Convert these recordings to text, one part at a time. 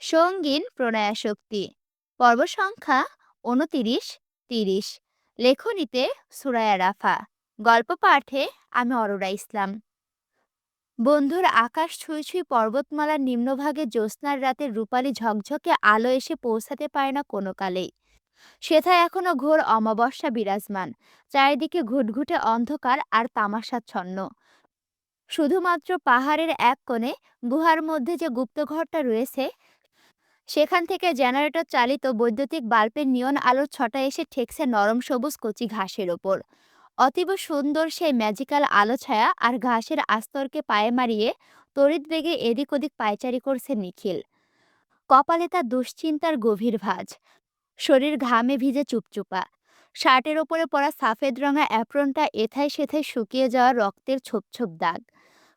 সঙ্গীন প্রণয়াশক্তি পর্ব সংখ্যা ২৯-৩০। লেখনীতে সুরায়া রাফা। গল্প পাঠে আমি অরোরা ইসলাম। বন্ধুর আকাশ ছুঁই ছুঁই পর্বতমালার নিম্নভাগে জ্যোৎস্নার রাতের রূপালি ঝকঝকে আলো এসে পৌঁছাতে পারে না কোনো কালেই। সেথায় এখনো ঘোর অমাবস্যা বিরাজমান। চারিদিকে ঘুটঘুটে অন্ধকার আর তামাশাচ্ছন্ন। শুধুমাত্র পাহাড়ের এক কোণে গুহার মধ্যে যে গুপ্তঘরটা রয়েছে, সেখান থেকে জেনারেটর চালিত বৈদ্যুতিক বাল্বের নিয়ন আলোর ছটা এসে ঠেকছে নরম সবুজ কচি ঘাসের ওপর। অতীব সুন্দর সেই ম্যাজিক্যাল আলো ছায়া আর ঘাসের আস্তরকে পায়ে মারিয়ে তড়িৎ বেগে এদিক ওদিক পায়চারি করছে নিখিল। কপালে তার দুশ্চিন্তার গভীর ভাঁজ, শরীর ঘামে ভিজে চুপচুপা। শার্টের ওপরে পরা সাফেদ রঙা অ্যাপ্রনটা এথায় সেথায় শুকিয়ে যাওয়া রক্তের ছোপ ছোপ দাগ।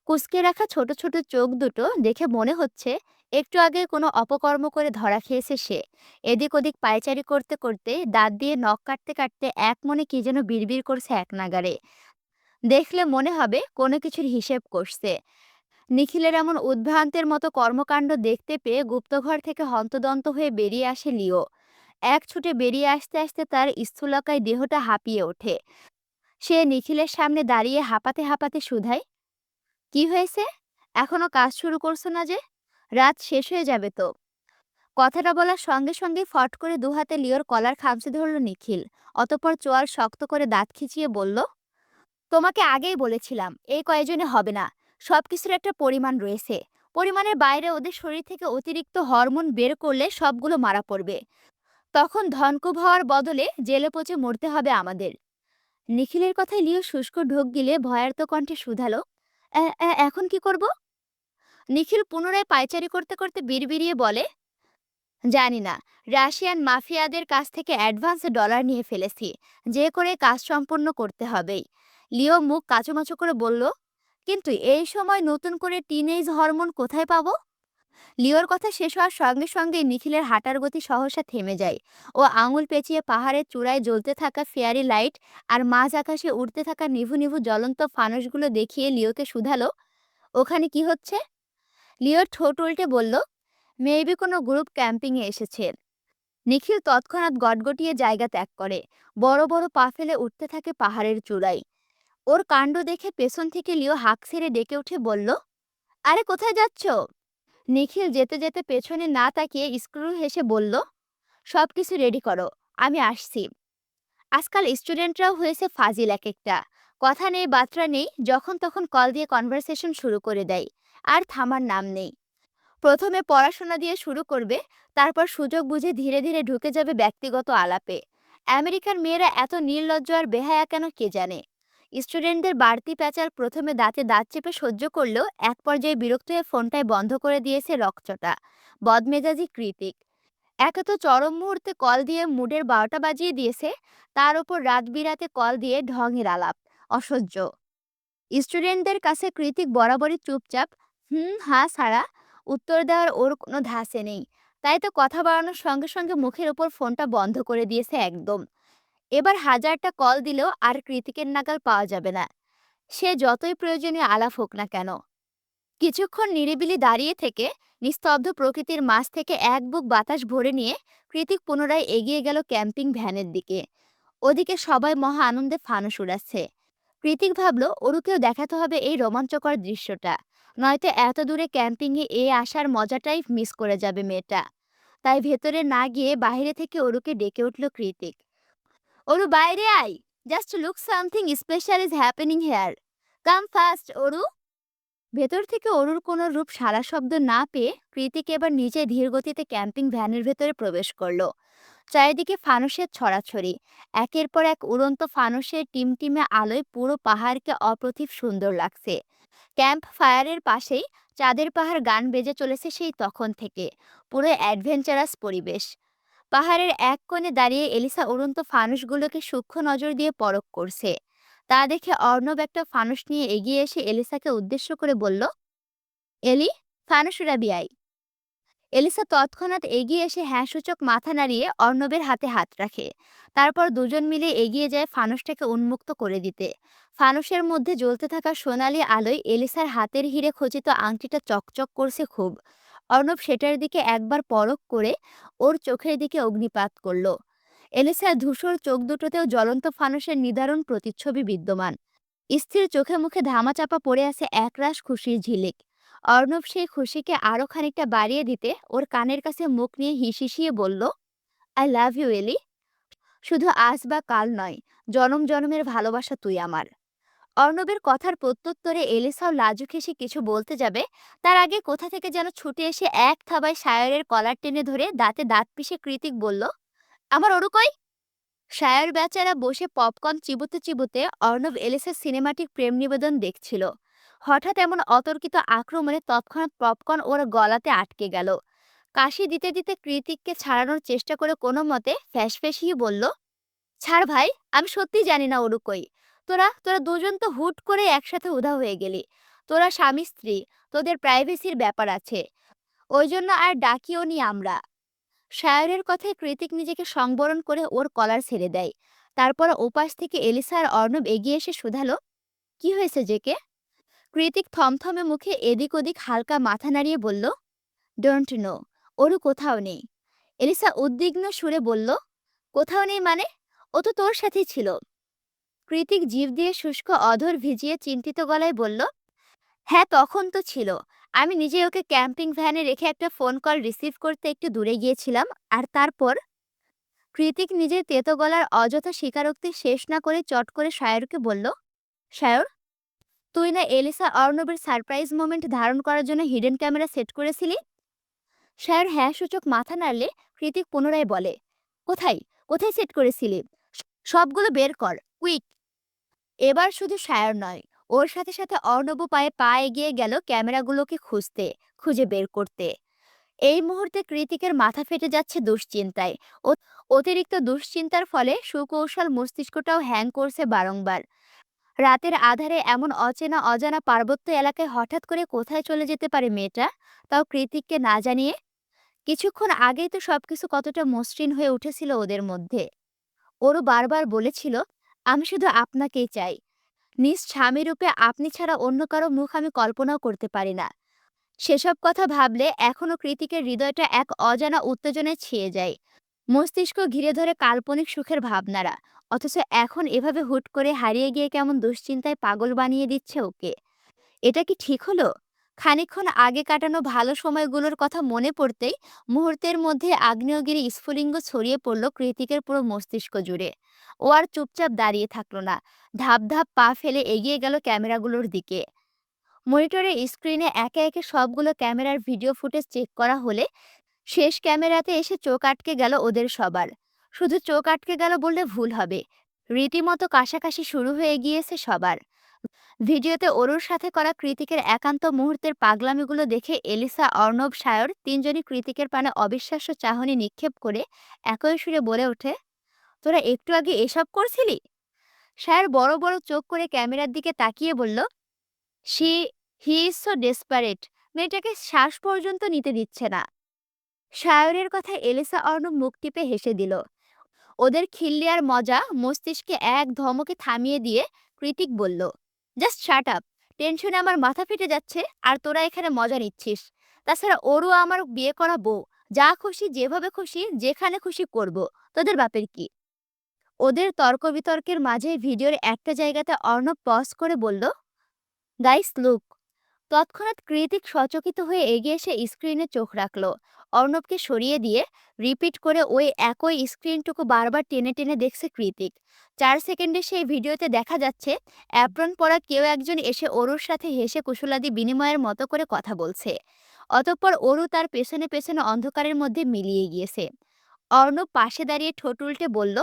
কুঁচকে রাখা ছোট ছোট চোখ দুটো দেখে মনে হচ্ছে একটু আগে কোনো অপকর্ম করে ধরা খেয়েছে সে। এদিক ওদিক পায়চারি করতে করতে দাঁত দিয়ে নখ কাটতে কাটতে এক মনে কি যেন বিড়বিড় করছে এক নাগাড়ে। দেখলে মনে হবে কোনো কিছুর হিসেব করছে। নিখিলের এমন উদ্ভ্রান্তের মতো কর্মকাণ্ড দেখতে পেয়ে গুপ্তঘর থেকে হন্তদন্ত হয়ে বেরিয়ে আসে লিও। এক ছুটে বেরিয়ে আসতে আসতে তার স্থূলকায় দেহটা হাঁপিয়ে ওঠে। সে নিখিলের সামনে দাঁড়িয়ে হাঁপাতে হাঁপাতে শুধায়, কি হয়েছে? এখনো কাজ শুরু করছো না যে? রাত শেষ হয়ে যাবে তো। কথাটা বলার সঙ্গে সঙ্গে ফট করে দুহাতে লিওর কলার খামচে ধরল নিখিল। অতঃপর চোয়াল শক্ত করে দাঁত খিচিয়ে বলল, তোমাকে আগেই বলেছিলাম এই কয়েকজনে হবে না। সবকিছুর একটা পরিমাণ রয়েছে। পরিমাণের বাইরে ওদের শরীর থেকে অতিরিক্ত হরমোন বের করলে সবগুলো মারা পড়বে। তখন ধনকুব হওয়ার বদলে জেলে পচে মরতে হবে আমাদের। নিখিলের কথায় লিও শুষ্ক ঢোক গিলে ভয়ার্ত কণ্ঠে শুধালো, এখন কি করব?" নিখিল পুনরায় পায়চারি করতে করতে বিড়বিড়িয়ে বলে, জানি না। রাশিয়ান মাফিয়াদের কাছ থেকে অ্যাডভান্স ডলার নিয়ে ফেলেছি। যে করে কাজ সম্পন্ন করতে হবেই। লিও মুখ কাঁচুমাচু করে বলল, কিন্তু এই সময় নতুন করে টিনেজ হরমোন কোথায় পাবো? লিওর কথা শেষ হওয়ার সঙ্গে সঙ্গে নিখিলের হাঁটার গতি সহসা থেমে যায়। ও আঙুল পেঁচিয়ে পাহাড়ের চূড়ায় জ্বলতে থাকা ফেয়ারি লাইট আর মাঝ আকাশে উড়তে থাকা নিভু নিভু জ্বলন্ত ফানুসগুলো দেখিয়ে লিওকে শুধালো, ওখানে কি হচ্ছে? লিওর ঠোঁট উল্টে বলল, মেবি কোনো গ্রুপ ক্যাম্পিংয়ে এসেছে। নিখিল তৎক্ষণাৎ গটগটিয়ে জায়গা ত্যাগ করে বড় বড় পা ফেলে উঠতে থাকে পাহাড়ের চূড়ায়। ওর কাণ্ড দেখে পেছন থেকে লিও হাঁক ছেড়ে ডেকে উঠে বলল, আরে কোথায় যাচ্ছ? নিখিল যেতে যেতে পেছনে না তাকিয়ে স্ক্রু হেসে বলল, সবকিছু রেডি করো, আমি আসছি। আজকাল স্টুডেন্টরাও হয়েছে ফাজিল এক একটা। কথা নেই বার্তা নেই, যখন তখন কল দিয়ে কনভারসেশন শুরু করে দেয়। আর থামার নাম নেই। প্রথমে পড়াশোনা দিয়ে শুরু করবে, তারপর সুযোগ বুঝে ধীরে ধীরে ঢুকে যাবে ব্যক্তিগত আলাপে। আমেরিকার মেয়েরা এত নির্লজ্জ আর বেহায়া কেন কে জানে। স্টুডেন্টদের বাড়তি প্যাচাল প্রথমে দাঁতে দাঁত চেপে সহ্য করলেও এক পর্যায়ে বিরক্ত হয়ে ফোনটায় বন্ধ করে দিয়েছে রকচটা বদমেজাজি কৃতিক। একে তো চরম মুহূর্তে কল দিয়ে মুডের ১২টা বাজিয়ে দিয়েছে, তার উপর রাত বিরাতে কল দিয়ে ঢঙের আলাপ। অসহ্য। স্টুডেন্টদের কাছে কৃতিক বরাবরই চুপচাপ হুম হা ছাড়া উত্তর দেওয়ার ওর কোনো ধাসে নেই। তাই তো কথা বাড়ানোর সঙ্গে সঙ্গে মুখের ওপর ফোনটা বন্ধ করে দিয়েছে একদম। এবার হাজারটা কল দিলেও আর কৃতিকের নাগাল পাওয়া যাবে না, সে যতই প্রয়োজনীয় আলাপ হোক না কেন। কিছুক্ষণ নিরিবিলি দাঁড়িয়ে থেকে নিস্তব্ধ প্রকৃতির মাঝ থেকে এক বুক বাতাস ভরে নিয়ে কৃতিক পুনরায় এগিয়ে গেল ক্যাম্পিং ভ্যানের দিকে। ওদিকে সবাই মহা আনন্দে ফানুস উড়াচ্ছে। কৃতিক ভাবলো ওরুকেও দেখাতে হবে এই রোমাঞ্চকর দৃশ্যটা, নয়তো এত দূরে ক্যাম্পিংয়ে আসার মজাটাই মিস করে যাবে মেয়েটা। তাই ভেতরে না গিয়ে বাইরে থেকে ওরুকে ডেকে উঠল কৃতিক, ওরু বাইরে আয়, just look something special is happening here, come fast Oru. ভেতর থেকে অরুর কোনো রূপ সারা শব্দ না পেয়ে কৃতিক এবার নিজে ধীর গতিতে ক্যাম্পিং ভ্যানের ভেতরে প্রবেশ করলো। চারিদিকে ফানুসের ছড়াছড়ি। একের পর এক উড়ন্ত ফানুসের টিমটিমে আলোয় পুরো পাহাড়কে অপ্রতিভ সুন্দর লাগছে। ক্যাম্প ফায়ারের পাশেই চাঁদের পাহাড় গান বেজে চলেছে সেই তখন থেকে। পুরো অ্যাডভেঞ্চারাস পরিবেশ। পাহাড়ের এক কোণে দাঁড়িয়ে এলিসা উড়ন্ত ফানুসগুলোকে সূক্ষ্ম নজর দিয়ে পরখ করছে। তা দেখে অর্ণব একটা ফানুস নিয়ে এগিয়ে এসে এলিসাকে উদ্দেশ্য করে বলল, এলি, ফানুস উড়াবি আয়। এলিসা তৎক্ষণাৎ এগিয়ে এসে হ্যাঁ সূচক মাথা নাড়িয়ে অর্ণবের হাতে হাত রাখে। তারপর দুজন মিলে এগিয়ে যায় ফানুসটাকে উন্মুক্ত করে দিতে। ফানুসের মধ্যে জ্বলতে থাকা সোনালি আলোয় এলিসার হাতের হিরে খচিত আংটিটা চকচক করছে খুব। অর্ণব সেটার দিকে একবার পলক করে ওর চোখের দিকে অগ্নিপাত করল। এলিসার ধূসর চোখ দুটোতেও জ্বলন্ত ফানুসের নিদারুণ প্রতিচ্ছবি বিদ্যমান। স্থির চোখে মুখে ধামাচাপা পড়ে আছে একরাশ খুশির ঝিলিক। অর্ণব সেই খুশিকে আরো খানিকটা বাড়িয়ে দিতে ওর কানের কাছে মুখ নিয়ে হিসিয়ে বলল, আই লাভ ইউ এলি। শুধু আজ বা কাল নয়, জনম জনমের ভালোবাসা তুই আমার। অর্ণবের কথার প্রত্যুত্তরে এলিসাও লাজুক হেসে কিছু বলতে যাবে, তার আগে কোথা থেকে যেন ছুটে এসে এক থাবায় সায়রের কলার টেনে ধরে দাঁতে দাঁত পিষে কৃতিক বলল, আমার ওরু কই? সায়র বেচারা বসে পপকর্ন চিবোতে চিবোতে অর্ণব এলিসার সিনেমাটিক প্রেম নিবেদন দেখছিল। হঠাৎ এমন অতর্কিত আক্রমণে তৎক্ষণাৎ পপকর্ন ওর গলাতে আটকে গেল। কাশি দিতে দিতে কৃতিককে ছাড়ানোর চেষ্টা করে কোনো মতে ফ্যাসফ্যাসিয়ে বলল, ছাড় ভাই, আমি সত্যি জানি না ওরু কই। তোরা তোরা দুজন তো হুট করে একসাথে উধাও হয়ে গেলি। তোরা স্বামী স্ত্রী, তোদের প্রাইভেসির ব্যাপার আছে, ওই জন্য আর ডাকিও নি আমরা। শায়রের কথায় কৃতিক নিজেকে সংবরণ করে ওর কলার ছেড়ে দেয়। তারপর ওপাশ থেকে এলিসা আর অর্ণব এগিয়ে এসে শুধালো, কি হয়েছে জেকে? কৃতিক থমথমে মুখে এদিক ওদিক হালকা মাথা নাড়িয়ে বলল, ডোন্ট নো, ওরু কোথাও নেই। এলিসা উদ্বিগ্ন সুরে বলল, কোথাও নেই মানে? ও তো তোর সাথেই ছিল। কৃতিক জিভ দিয়ে শুষ্ক অধর ভিজিয়ে চিন্তিত গলায় বলল, হ্যাঁ তখন তো ছিল। আমি নিজে ওকে ক্যাম্পিং ভ্যানে রেখে একটা ফোন কল রিসিভ করতে একটু দূরে গিয়েছিলাম। আর তারপর? কৃতিক নিজের তেতো গলার অযথা স্বীকারোক্তি শেষ না করে চট করে সায়রকে বলল, সায়র, তুই না এলিসা অর্ণবের সারপ্রাইজ মোমেন্ট ধারণ করার জন্য হিডেন ক্যামেরা সেট করেছিলি? সায়র হ্যাঁ সূচক মাথা নাড়লে কৃতিক পুনরায় বলে, কোথায় কোথায় সেট করেছিলি? সবগুলো বের কর, কুইক। এবার শুধু সায়র নয়, ওর সাথে সাথে অর্ণব পায়ে পা এগিয়ে গেল ক্যামেরাগুলোকে খুঁজতে, খুঁজে বের করতে। এই মুহূর্তে কৃতিকের মাথা ফেটে যাচ্ছে দুশ্চিন্তায়। অতিরিক্ত দুশ্চিন্তার ফলে সুকৌশল মস্তিষ্কটাও হ্যাং করছে বারংবার। রাতের আধারে এমন অচেনা অজানা পার্বত্য এলাকায় হঠাৎ করে কোথায় চলে যেতে পারে মেয়েটা, তাও কৃতিককে না জানিয়ে? কিছুক্ষণ আগেই তো সবকিছু কতটা মসৃণ হয়ে উঠেছিল ওদের মধ্যে। ওরও বারবার বলেছিল, আমি শুধু আপনাকেই চাই, নিজ স্বামীরূপে আপনি ছাড়া অন্য কারো মুখ আমি কল্পনাও করতে পারি না। সেসব কথা ভাবলে এখনো কৃতিকের হৃদয়টা এক অজানা উত্তেজনায় ছেয়ে যায়। মস্তিষ্ক ঘিরে ধরে কাল্পনিক সুখের ভাবনারা, অথচ এখন এভাবে হুট করে হারিয়ে গিয়ে কেমন দুশ্চিন্তায় পাগল বানিয়ে দিচ্ছে ওকে। এটা কি ঠিক হলো? খানিকক্ষণ আগে কাটানো ভালো সময়গুলোর কথা মনে পড়তেই মুহূর্তের মধ্যে আগ্নেয়গিরি স্ফুলিঙ্গ ছড়িয়ে পড়ল কৃতিকের পুরো মস্তিষ্ক জুড়ে। ও আর চুপচাপ দাঁড়িয়ে থাকলো না, ধাপ ধাপ পা ফেলে এগিয়ে গেল ক্যামেরাগুলোর দিকে। মনিটরের স্ক্রিনে একে একে সবগুলো ক্যামেরার ভিডিও ফুটেজ চেক করা হলে শেষ ক্যামেরাতে এসে চোখ আটকে গেল ওদের সবার। শুধু চোখ আটকে গেল বললে ভুল হবে, রীতিমতো কাশাকাশি শুরু হয়ে গিয়েছে সবার। ভিডিওতে অরুর সাথে করা কৃতিকের একান্ত মুহূর্তের পাগলামিগুলো দেখে এলিসা, অর্ণব, সায়র তিনজনই কৃতিকের পানে অবিশ্বাস্য চাহনি নিক্ষেপ করে একই সুরে বলে ওঠে, তোরা একটু আগে এসব করছিলি? সায়র বড় বড় চোখ করে ক্যামেরার দিকে তাকিয়ে বলল, she he is so desperate, মেয়েটাকে শ্বাস পর্যন্ত নিতে দিচ্ছে না। সায়রের কথায় এলিসা, অর্ণব মুখ টিপে হেসে দিল। ওদের খিল্লি আর মজা মস্তিষ্কে এক ধমকে থামিয়ে দিয়ে কৃতিক বলল, জাস্ট শাট আপ। টেনশনে আমার মাথা ফেটে যাচ্ছে আর তোরা এখানে মজা নিচ্ছিস। তাছাড়া ওরও আমার বিয়ে করা বউ, যা খুশি যেভাবে খুশি যেখানে খুশি করব, তোদের বাপের কি? ওদের তর্ক বিতর্কের মাঝে ভিডিওর একটা জায়গাতে অর্ণব পজ করে বলল, গাইস লুক। তৎক্ষণাৎ কৃতিক সচকিত হয়ে এগিয়ে এসে স্ক্রিনে চোখ রাখল। অর্ণবকে সরিয়ে দিয়ে রিপিট করে ওই একই স্ক্রিনটুকু বারবার টেনে টেনে দেখছে কৃতিক। 4 সেকেন্ডে সেই ভিডিওতে দেখা যাচ্ছে অ্যাপ্রন পরা কেউ একজন এসে অরুর সাথে হেসে কুশলাদি বিনিময়ের মতো করে কথা বলছে। অতঃপর অরু তার পেছনে পেছনে অন্ধকারের মধ্যে মিলিয়ে গিয়েছে। অর্ণব পাশে দাঁড়িয়ে ঠোঁট উল্টে বলল,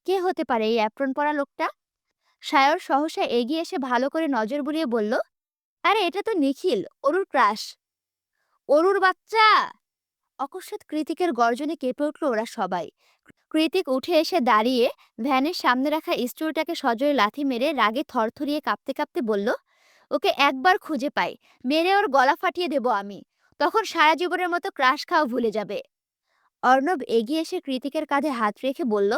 কে হতে পারে এই অ্যাপ্রন পরা লোকটা? সায়র সহসা এগিয়ে এসে ভালো করে নজর বুলিয়ে বলল, আরে এটা তো নিখিল, অরুর ক্রাশ। অরুর বাচ্চা! অকস্মাৎ কৃতিকের গর্জনে কেঁপে উঠল ওরা সবাই। কৃতিক উঠে এসে দাঁড়িয়ে ভ্যানের সামনে রাখা স্টুলটাকে সজোরে লাথি মেরে রাগে থরথরিয়ে কাঁপতে কাঁপতে বলল, ওকে একবার খুঁজে পাই, মেরে ওর গলা ফাটিয়ে দেব আমি, তখন সারা জীবনের মতো ক্রাশ খাওয়া ভুলে যাবে। অর্ণব এগিয়ে এসে কৃতিকের কাঁধে হাত রেখে বলল,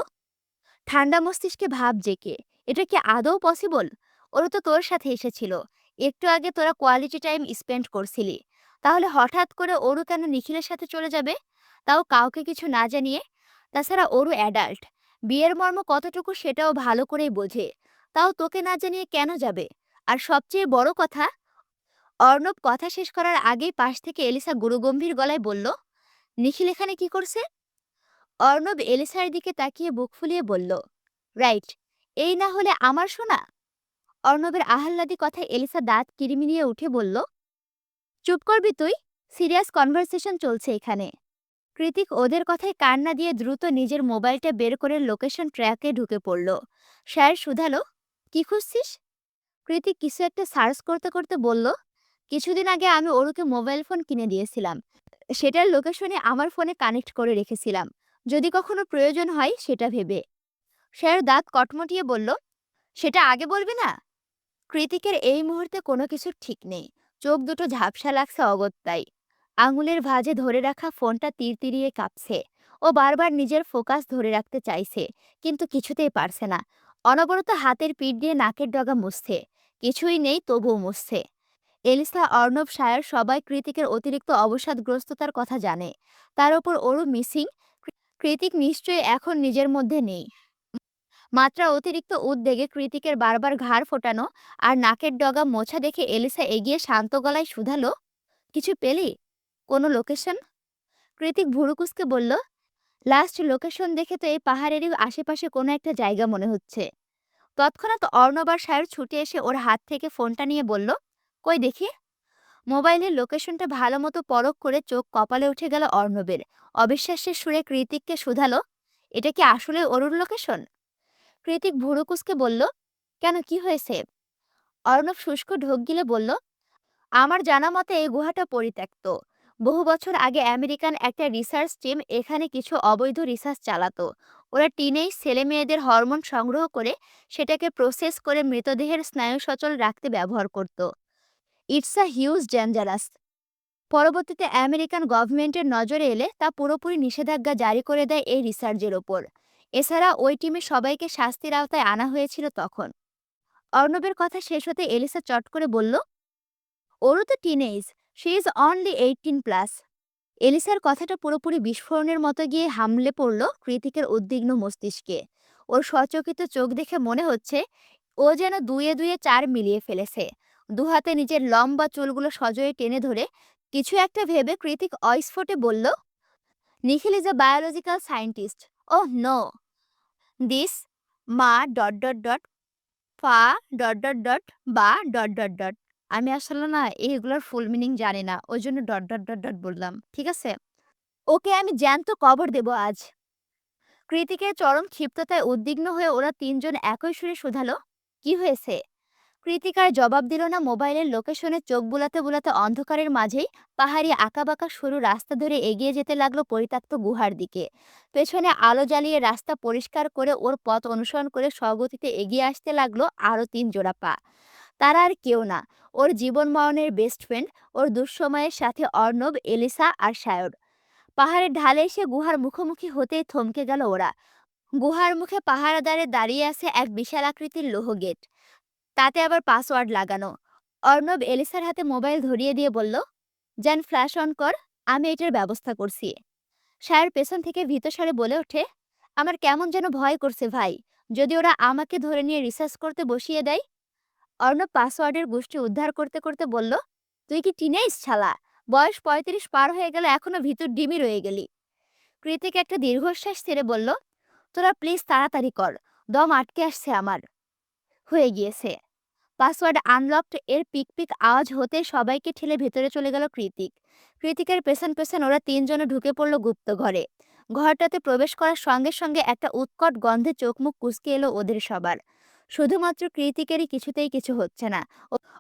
ঠান্ডা মস্তিষ্কে ভাব জেকে, এটা কি আদৌ পসিবল? ওরা তো তোর সাথে এসেছিল, একটু আগে তোরা কোয়ালিটি টাইম স্পেন্ড করছিলি, তাহলে হঠাৎ করে অরু কেন নিখিলের সাথে চলে যাবে? তাও কাউকে কিছু না জানিয়ে? তাছাড়া অরু অ্যাডাল্ট। বিয়ের মর্ম কতটুকু সেটাও ভালো করেই বোঝে। তাও তোকে না জানিয়ে কেন যাবে? আর সবচেয়ে বড় কথা, অর্ণব কথা শেষ করার আগেই পাশ থেকে এলিসা গুরুগম্ভীর গলায় বলল, নিখিল এখানে কি করছে? অর্ণব এলিসার দিকে তাকিয়ে বুক ফুলিয়ে বলল, রাইট, এই না হলে আমার শোনা। অর্ণবের আহ্লাদি কথায় এলিসা দাঁত কিরিমিরিয়ে উঠে বলল, চুপ করবি তুই? সিরিয়াস কনভারসেশন চলছে এখানে। কৃতিক ওদের কথায় কান না দিয়ে দ্রুত নিজের মোবাইলটা বের করে লোকেশন ট্র্যাকে ঢুকে পড়ল। স্যার শুধালো, কি খুঁজছিস? কৃতিক কিছু একটা সার্চ করতে করতে বলল, কিছুদিন আগে আমি ওরুকে মোবাইল ফোন কিনে দিয়েছিলাম। সেটার লোকেশনে আমার ফোনে কানেক্ট করে রেখেছিলাম, যদি কখনো প্রয়োজন হয় সেটা ভেবে। স্যার দাঁত কটমটিয়ে বলল, সেটা আগে বলবি না? কৃতিকের এই মুহূর্তে কোনো কিছুর ঠিক নেই। চোখ দুটো ঝাপসা লাগছে অগত্যাই। আঙুলের ভাঁজে ধরে রাখা ফোনটা তিরতিরিয়ে কাঁপছে। ও বারবার নিজের ফোকাস ধরে রাখতে চাইছে, কিন্তু কিছুতেই পারছে না। অনবরত হাতের পিঠ দিয়ে নাকের ডগা মুছছে। কিছুই নেই, তবুও মুছছে। এলিসা, অর্ণব, সায়র সবাই কৃতিকের অতিরিক্ত অবসাদগ্রস্ততার কথা জানে। তার ওপর ওরও মিসিং। কৃতিক নিশ্চয়ই এখন নিজের মধ্যে নেই। মাত্রা অতিরিক্ত উদ্বেগে কৃতিকের বারবার ঘাড় ফোটানো আর নাকের ডগা মোছা দেখে এলিসা এগিয়ে শান্ত গলায় শুধালো, কিছু পেলি? কোনো লোকেশন? কৃতিক ভুরুকুসকে বলল, লাস্ট লোকেশন দেখে তো এই পাহাড়েরই আশেপাশে কোনো একটা জায়গা মনে হচ্ছে। তৎক্ষণাৎ অর্ণব আর সায়র ছুটে এসে ওর হাত থেকে ফোনটা নিয়ে বলল, কই দেখি। মোবাইলের লোকেশনটা ভালো মতো পরখ করে চোখ কপালে উঠে গেল অর্ণবের। অবিশ্বাসের সুরে কৃতিককে শুধালো, এটা কি আসলে অরুর লোকেশন? কৃতিক ভুরুকুসকে বলল, কেন, কি হয়েছে? অর্ণব শুষ্ক ঢোক গিলে বলল, আমার জানা মতে এই গুহাটা পরিত্যক্ত। বহু বছর আগে আমেরিকান একটা রিসার্চ টিম এখানে কিছু অবৈধ রিসার্চ চালাতো। ওরা টিনেজ ছেলে মেয়েদের হরমোন সংগ্রহ করে সেটাকে প্রসেস করে মৃতদেহের স্নায়ু সচল রাখতে ব্যবহার করত। It's a huge dangerous. পরবর্তীতে আমেরিকান গভর্নমেন্টের নজরে এলে তা পুরোপুরি নিষেধাজ্ঞা জারি করে দেয় এই রিসার্চের ওপর। এছাড়া ওই টিমে সবাইকে শাস্তির আওতায় আনা হয়েছিল তখন। অর্ণবের কথা শেষ হতে এলিসা চট করে বলল, ওরও তো টিনেজ, শি ইজ অনলি 18+। এলিসার কথাটা পুরোপুরি বিস্ফোরণের মতো গিয়ে হামলে পড়ল কৃতিকের উদ্বিগ্ন মস্তিষ্কে। ওর সচকিত চোখ দেখে মনে হচ্ছে ও যেন দুয়ে দুয়ে চার মিলিয়ে ফেলেছে। দুহাতে নিজের লম্বা চুলগুলো সজয়ে টেনে ধরে কিছু একটা ভেবে কৃতিক অস্ফুটে বলল, Nikhil is a biological scientist. Oh no, this মা ডট ডট ডট পা ডট ডট ডট বা ডট ডট ডট। আমি আসলে না এইগুলোর ফুল মিনিং জানি না, ওই জন্য ডট ডট ডট ডট বললাম, ঠিক আছে? ওকে আমি জ্যান্ত কবর দেব আজ। কৃতিকের চরম ক্ষিপ্ততায় উদ্বিগ্ন হয়ে ওরা তিনজন একই সুরে শুধালো, কি হয়েছে? কৃতিক আর জবাব দিল না। মোবাইলের লোকেশনে চোখ বুলাতে বুলাতে অন্ধকারের মাঝেই পাহাড়ি আঁকাবাঁকা সরু রাস্তা ধরে এগিয়ে যেতে লাগলো পরিত্যক্ত গুহার দিকে। পেছনে আলো জ্বালিয়ে রাস্তা পরিষ্কার করে ওর পথ অনুসরণ করে স্বগতিতে এগিয়ে আসতে লাগলো আরও 3 জোড়া পা। তারা আর কেউ না, ওর জীবন মরণের বেস্ট ফ্রেন্ড, ওর দুঃসময়ের সাথে অর্ণব, এলিসা আর সায়র। পাহাড়ের ঢালে এসে গুহার মুখোমুখি হতেই থমকে গেল ওরা। গুহার মুখে পাহারাদারে দাঁড়িয়ে আছে এক বিশাল আকৃতির লোহ গেট, তাতে আবার পাসওয়ার্ড লাগানো। অর্ণব এলিসার হাতে মোবাইল ধরিয়ে দিয়ে বলল, যান ফ্ল্যাশ অন কর, আমি এটার ব্যবস্থা করছি। সায়র পেছন থেকে ভীতস্বরে বলে ওঠে, আমার কেমন যেন ভয় করছে ভাই, যদি ওরা আমাকে ধরে নিয়ে রিসার্চ করতে বসিয়ে দেয়। অর্ণব পাসওয়ার্ডের গোষ্ঠী উদ্ধার করতে করতে বলল, তুই কি টিনেজ ছালা? বয়স 35 পার হয়ে গেল, এখনো ভিতর ডিমি রয়ে গেলি। কৃতিক একটা দীর্ঘশ্বাস ছেড়ে বলল, তোরা প্লিজ তাড়াতাড়ি কর, দম আটকে আসছে আমার। হয়ে গিয়েছে। পাসওয়ার্ড আনলকড এর পিক পিক আওয়াজ হতে সবাইকে ঠেলে ভেতরে চলে গেল কৃতিক। কৃতিকের পেছন পেছন ওরা তিনজনে ঢুকে পড়ল গুপ্ত ঘরে। ঘরটাতে প্রবেশ করার সঙ্গে সঙ্গে একটা উৎকট গন্ধে চোখ মুখ কুঁচকে এলো ওদের সবার। শুধুমাত্র কৃতিকেরই কিছুতেই কিছু হচ্ছে না।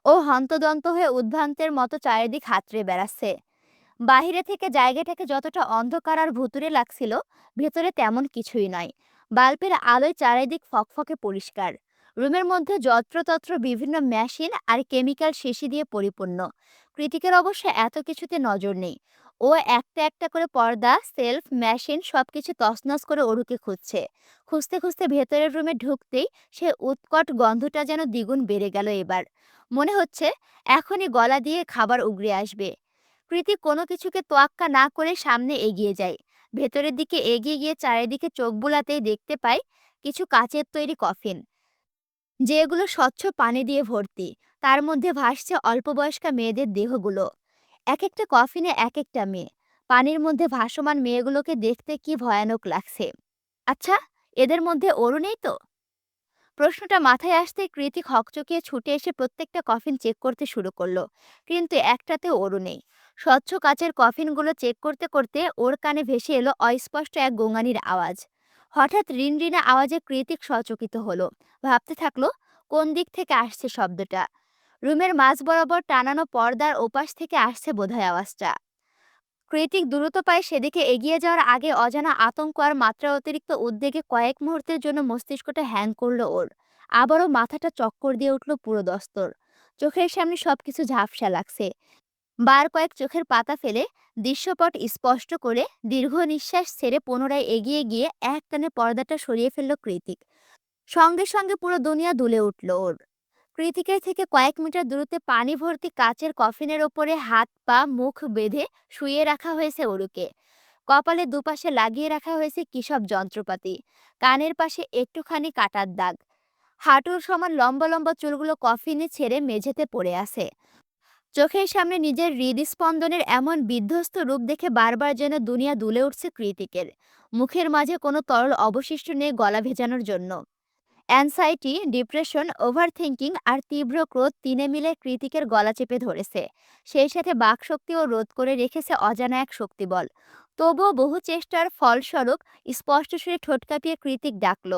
ও হন্তদন্ত হয়ে উদ্ভ্রান্তের মতো চারিদিক হাতড়ে বেড়াচ্ছে। বাহিরে থেকে জায়গাটাকে যতটা অন্ধকার আর ভুতুড়ে লাগছিল, ভেতরে তেমন কিছুই নয়। বাল্বের আলোয় চারিদিক ফকফকে পরিষ্কার। রুমের মধ্যে যত্রতত্র বিভিন্ন মেশিন আর কেমিক্যাল শিশি দিয়ে পরিপূর্ণ। কৃতিকের অবশ্য এত কিছুতে নজর নেই। ও একটা একটা করে পর্দা, সেলফ, মেশিন সবকিছু তছনছ করে অরুকে খুঁজছে। খুঁজতে খুঁজতে ভেতরের রুমে ঢুকতেই সে উৎকট গন্ধটা যেন দ্বিগুণ বেড়ে গেল এবার। মনে হচ্ছে এখনই গলা দিয়ে খাবার উগড়ে আসবে। কৃতিক কোনো কিছুকে তোয়াক্কা না করে সামনে এগিয়ে যায়। ভেতরের দিকে এগিয়ে গিয়ে চারিদিকে চোখ বুলাতেই দেখতে পায় কিছু কাচের তৈরি কফিন, যেগুলো স্বচ্ছ পানি দিয়ে ভর্তি। তার মধ্যে ভাসছে অল্প বয়স্কা মেয়েদের দেহগুলো। এক একটা কফিনে এক একটা মেয়ে। পানির মধ্যে ভাসমান মেয়েগুলোকে দেখতে কি ভয়ানক লাগছে। আচ্ছা, এদের মধ্যে ওরও নেই তো? প্রশ্নটা মাথায় আসতেই কৃতিক হকচকিয়ে ছুটে এসে প্রত্যেকটা কফিন চেক করতে শুরু করলো, কিন্তু একটাতেও ওরও নেই। স্বচ্ছ কাচের কফিনগুলো চেক করতে করতে ওর কানে ভেসে এলো অস্পষ্ট এক গোঙানির আওয়াজ। হঠাৎ রিনরিনা আওয়াজে কৃতিক সচকিত হলো। ভাবতে থাকলো, কোন দিক থেকে আসছে শব্দটা। রুমের মাঝ বরাবর টানানো পর্দার ওপাশ থেকে আসছে বোধহয় আওয়াজটা। কৃতিক দ্রুত পায়ে সেদিকে এগিয়ে যাওয়ার আগে অজানা আতঙ্ক আর মাত্রা অতিরিক্ত উদ্বেগে কয়েক মুহূর্তের জন্য মস্তিষ্কটা হ্যাং করলো ওর। আবারও মাথাটা চক্কর দিয়ে উঠল পুরো দস্তর। চোখের সামনে সবকিছু ঝাপসা লাগছে। বার কয়েক চোখের পাতা ফেলে দৃশ্যপট স্পষ্ট করে দীর্ঘ নিঃশ্বাস ছেড়ে পুনরায় এগিয়ে গিয়ে এক টানে পর্দাটা সরিয়ে ফেলল কৃতিক। সঙ্গে সঙ্গে পুরো দুনিয়া দুলে উঠল ওর। কৃতিকের থেকে কয়েক মিটার দূরত্বে পানি ভর্তি কাচের কফিনের ওপরে হাত পা মুখ বেঁধে শুইয়ে রাখা হয়েছে ওরুকে। কপালে দুপাশে লাগিয়ে রাখা হয়েছে কী সব যন্ত্রপাতি। কানের পাশে একটুখানি কাটার দাগ। হাঁটুর সমান লম্বা লম্বা চুলগুলো কফিনে ছেড়ে মেঝেতে পড়ে আছে। চোখের সামনে নিজের হৃদস্পন্দনের এমন বিধ্বস্ত রূপ দেখে বারবার যেন দুনিয়া দুলে উঠছে কৃতিকের। মুখের মাঝে কোনো তরল অবশিষ্ট নেই গলা ভেজানোর জন্য। অ্যানসাইটি, ডিপ্রেশন, ওভারথিংকিং আর তীব্র ক্রোধ তিনে মিলে কৃতিকের গলা চেপে ধরেছে। সেই সাথে বাকশক্তিও রোধ করে রেখেছে অজানা এক শক্তিবল। তবুও বহু চেষ্টার ফলস্বরূপ স্পষ্ট সুরে ঠোঁট কাঁপিয়ে কৃতিক ডাকল,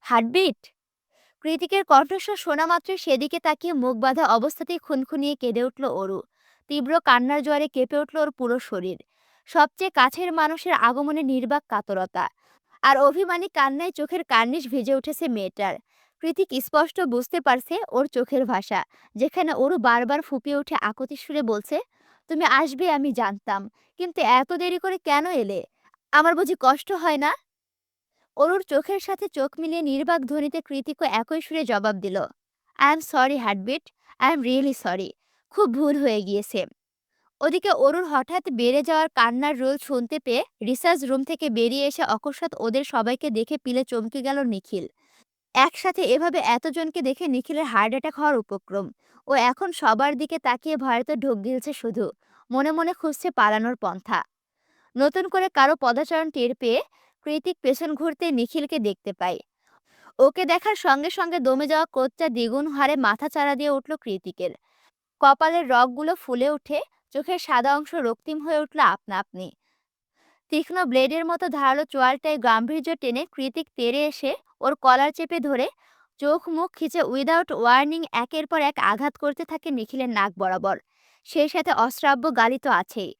হার্টবিট। কৃতিকের কণ্ঠস্বর শোনা মাত্রই সেদিকে তাকিয়ে মুখ বাঁধা অবস্থাতেই খুনখুনিয়ে কেঁদে উঠল অরু। তীব্র কান্নার জোয়ারে কেঁপে উঠল ওর পুরো শরীর। সবচেয়ে কাছের মানুষের আগমনে নির্বাক কাতরতা আর অভিমানী কান্নায় চোখের কার্নিশ ভিজে উঠেছে মেয়েটার। কৃতিক স্পষ্ট বুঝতে পারছে ওর চোখের ভাষা, যেখানে ওরও বারবার ফুপিয়ে উঠে আকুতি সুরে বলছে, তুমি আসবে আমি জানতাম, কিন্তু এত দেরি করে কেন এলে? আমার বুঝি কষ্ট হয় না? অরুর চোখের সাথে চোখ মিলিয়ে নির্বাক ধ্বনিতে কৃতিকও একই সুরে জবাব দিল, I am sorry heartbeat, I am really sorry. খুব ভুল হয়ে গিয়েছে। ওদিকে অরুর হঠাৎ বেড়ে যাওয়ার কান্নার রোল শুনতে পেয়ে রিসার্চ রুম থেকে বেরিয়ে এসে অকস্মাৎ ওদের সবাইকে দেখে পিলে চমকে গেল নিখিল। একসাথে এভাবে এতজনকে দেখে নিখিলের হার্ট অ্যাটাক হওয়ার উপক্রম। ও এখন সবার দিকে তাকিয়ে ভয়তে ঢোক গিলছে শুধু। মনে মনে খুঁজছে পালানোর পন্থা। নতুন করে কারো পদাচরণ টের পেয়ে কৃতিক পেছন ঘুরতে নিখিলকে দেখতে পায়। ওকে দেখার সঙ্গে সঙ্গে দমে যাওয়া ক্রোধটা দ্বিগুণ হারে মাথা চাড়া দিয়ে উঠল কৃতিকের। কপালের রগগুলো ফুলে উঠে চোখের সাদা অংশ রক্তিম হয়ে উঠল আপনা আপনি। তীক্ষ্ণ ব্লেডের মতো ধারালো চোয়ালটায় গাম্ভীর্য টেনে কৃতিক তেড়ে এসে ওর কলার চেপে ধরে চোখ মুখ খিচে উইদাউট ওয়ার্নিং একের পর এক আঘাত করতে থাকে নিখিলের নাক বরাবর। সেই সাথে অশ্রাব্য গালি তো আছেই।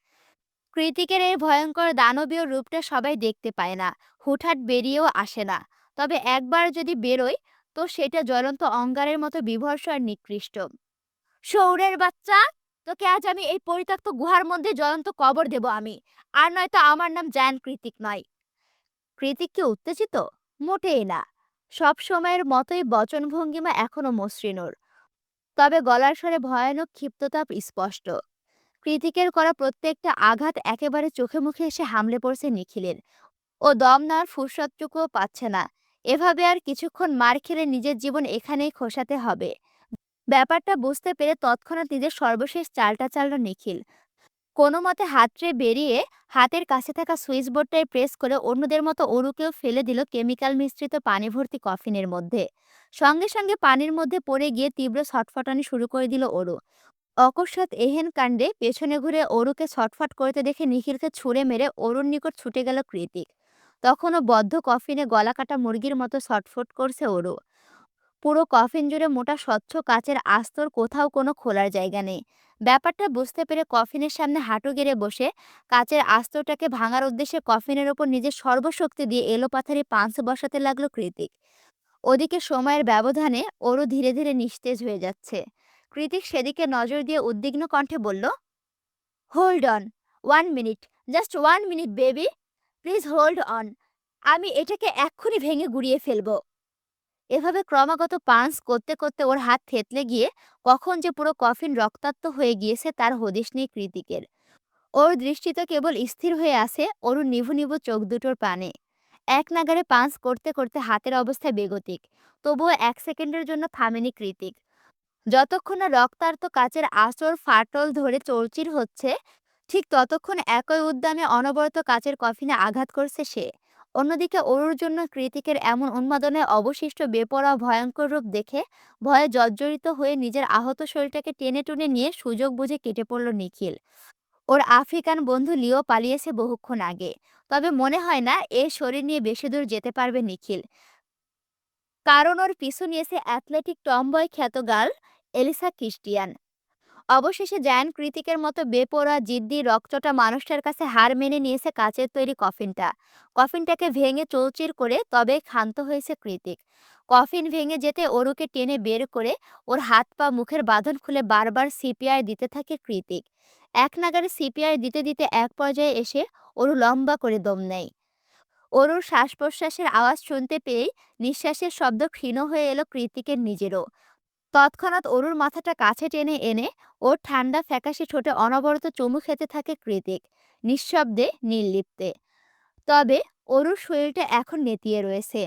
কৃতিকের এই ভয়ঙ্কর দানবীয় রূপটা সবাই দেখতে পায় না, হুটহাট বেরিয়েও আসে না। তবে একবার যদি বেরোয়, তো সেটা জ্বলন্ত অঙ্গারের মতো বিভৎস আর নিকৃষ্ট। শৌরের বাচ্চা, তোকে আজ আমি এই পরিত্যক্ত গুহার মধ্যে জ্বলন্ত কবর দেব আমি। আর নয়তো আমার নাম জায়ান কৃতিক নয়। কৃতিক কি উত্তেজিত? মোটেই না। সব সময়ের মতোই বচনভঙ্গিমা এখনো মসৃণ ওর। তবে গলার স্বরে ভয়ানক ক্ষিপ্ততা স্পষ্ট। কৃতিকের করা প্রত্যেকটা আঘাত একেবারে চোখে মুখে এসে হামলে পড়ছে নিখিলের। ও দম নেওয়ার ফুরসতটুকুও পাচ্ছে না। এভাবে আর কিছুক্ষণ মার খেলে নিজের জীবন এখানেই খোসাতে হবে। ব্যাপারটা বুঝতে পেরে তৎক্ষণাৎ নিজের সর্বশেষ চালটা চালল নিখিল। কোনো মতে হাতড়ে বেরিয়ে হাতের কাছে থাকা সুইচ বোর্ডটায় প্রেস করে অন্যদের মতো অরুকেও ফেলে দিল কেমিক্যাল মিশ্রিত পানি ভর্তি কফিনের মধ্যে। সঙ্গে সঙ্গে পানির মধ্যে পড়ে গিয়ে তীব্র ছটফটানি শুরু করে দিল অরু। অকস্মাৎ এহেন কাণ্ডে পেছনে ঘুরে অরুকে ছটফট করতে দেখে নিখিলকে ছুঁড়ে মেরে অরুর নিকট ছুটে গেল কৃতিক। তখনও বদ্ধ কফিনে গলা কাটা মুরগির মতো ছটফট করছে অরু। পুরো কফিন জুড়ে মোটা স্বচ্ছ কাচের আস্তর, কোথাও কোনো খোলার জায়গা নেই। ব্যাপারটা বুঝতে পেরে কফিনের সামনে হাঁটু গেড়ে বসে কাচের আস্তরটাকে ভাঙার উদ্দেশ্যে কফিনের ওপর নিজের সর্বশক্তি দিয়ে এলোপাথারি পাঞ্চ বসাতে লাগলো কৃতিক। ওদিকে সময়ের ব্যবধানে ওরও ধীরে ধীরে নিস্তেজ হয়ে যাচ্ছে। কৃতিক সেদিকে নজর দিয়ে উদ্বিগ্ন কণ্ঠে বলল, hold on, 1 minute, just 1 minute baby, please hold on. আমি এটাকে এক্ষুনি ভেঙে গুড়িয়ে ফেলবো। এভাবে ক্রমাগত পাঞ্চ করতে করতে ওর হাত থেতলে গিয়ে কখন যে পুরো কফিন রক্তাক্ত হয়ে গিয়েছে তার হদিশ নেই কৃতিকের। ওর দৃষ্টি তো কেবল স্থির হয়ে আছে অরুর নিভু নিভু চোখ দুটোর পানে। এক নাগাড়ে পাঞ্চ করতে করতে হাতের অবস্থা বেগতিক। তবুও ১ সেকেন্ডের জন্য থামেনি কৃতিক। যতক্ষণ না রক্তাক্ত কাচের আঁচড় ফাটল ধরে চৌচির হচ্ছে, ঠিক ততক্ষণ একই উদ্যমে অনবরত কাচের কফিনে আঘাত করছে সে। অন্যদিকে অরুর জন্য কৃতিকের এমন উন্মাদনায় অবশিষ্ট বেপরোয়া ভয়ঙ্কর রূপ দেখে ভয়ে জর্জরিত হয়ে নিজের আহত শরীরটাকে টেনে টুনে নিয়ে সুযোগ বুঝে কেটে পড়ল নিখিল। ওর আফ্রিকান বন্ধু লিও পালিয়েছে বহুক্ষণ আগে। তবে মনে হয় না এ শরীর নিয়ে বেশি দূর যেতে পারবে নিখিল। কারণ ওর পিছু নিয়েছে অ্যাথলেটিক টমবয় খ্যাত গার্ল এলিসা ক্রিস্টিয়ান। অবশেষে জায়ান্ট কৃতিকের মতো বেপরোয়া জিদ্দি রকচটা মানুষটার কাছে হার মেনে নিয়েছে কাচের তৈরি কফিনটা। কফিনটাকে ভেঙে চৌচির করে তবে ক্ষান্ত হয়েছে কৃতিক। কফিন ভেঙে যেতে অরুকে টেনে বের করে ওর হাত পা মুখের বাঁধন খুলে বারবার সিপিআর দিতে থাকে কৃতিক। এক নাগাড়ে সিপিআর দিতে দিতে এক পর্যায়ে এসে অরু লম্বা করে দম নেয়। অরুর শ্বাস প্রশ্বাসের আওয়াজ শুনতে পেয়েই নিঃশ্বাসের শব্দ ক্ষীণ হয়ে এলো কৃতিকের নিজেরও। তৎক্ষণাৎ অরুর মাথাটা কাছে টেনে এনে ওর ঠান্ডা ফ্যাকাশে ঠোঁটে অনবরত চুমু খেতে থাকে কৃতিক, নিঃশব্দে নির্লিপ্তে। তবে অরুর শরীরটা এখন নেতিয়ে রয়েছে।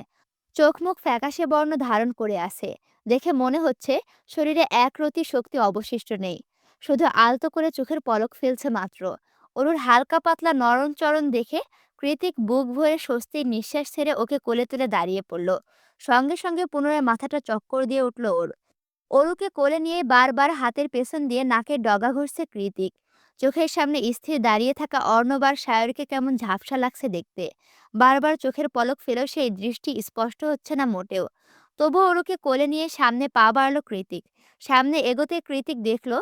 চোখ মুখ ফ্যাকাশে বর্ণ ধারণ করে আছে। দেখে মনে হচ্ছে শরীরে একরতি শক্তি অবশিষ্ট নেই। শুধু আলতো করে চোখের পলক ফেলছে মাত্র। অরুর হালকা পাতলা নরণচরণ দেখে কৃতিক বুক ভরে স্বস্তির নিঃশ্বাস ছেড়ে ওকে কোলে তুলে দাঁড়িয়ে পড়ল। সঙ্গে সঙ্গে পুনরায় মাথাটা চক্কর দিয়ে উঠল ওর। অরুকে কোলে নিয়ে বারবার হাতের পেছন দিয়ে নাকের ডগা ঘষছে কৃতিক। চোখের সামনে স্থির দাঁড়িয়ে থাকা অর্ণব আর সায়রকে কেমন ঝাপসা লাগছে দেখতে। বারবার চোখের পলক ফেলেও সেই দৃষ্টি স্পষ্ট হচ্ছে না মোটেও। তবুও অরুকে কোলে নিয়ে সামনে পা বাড়ালো কৃতিক। সামনে এগোতে কৃতিক দেখল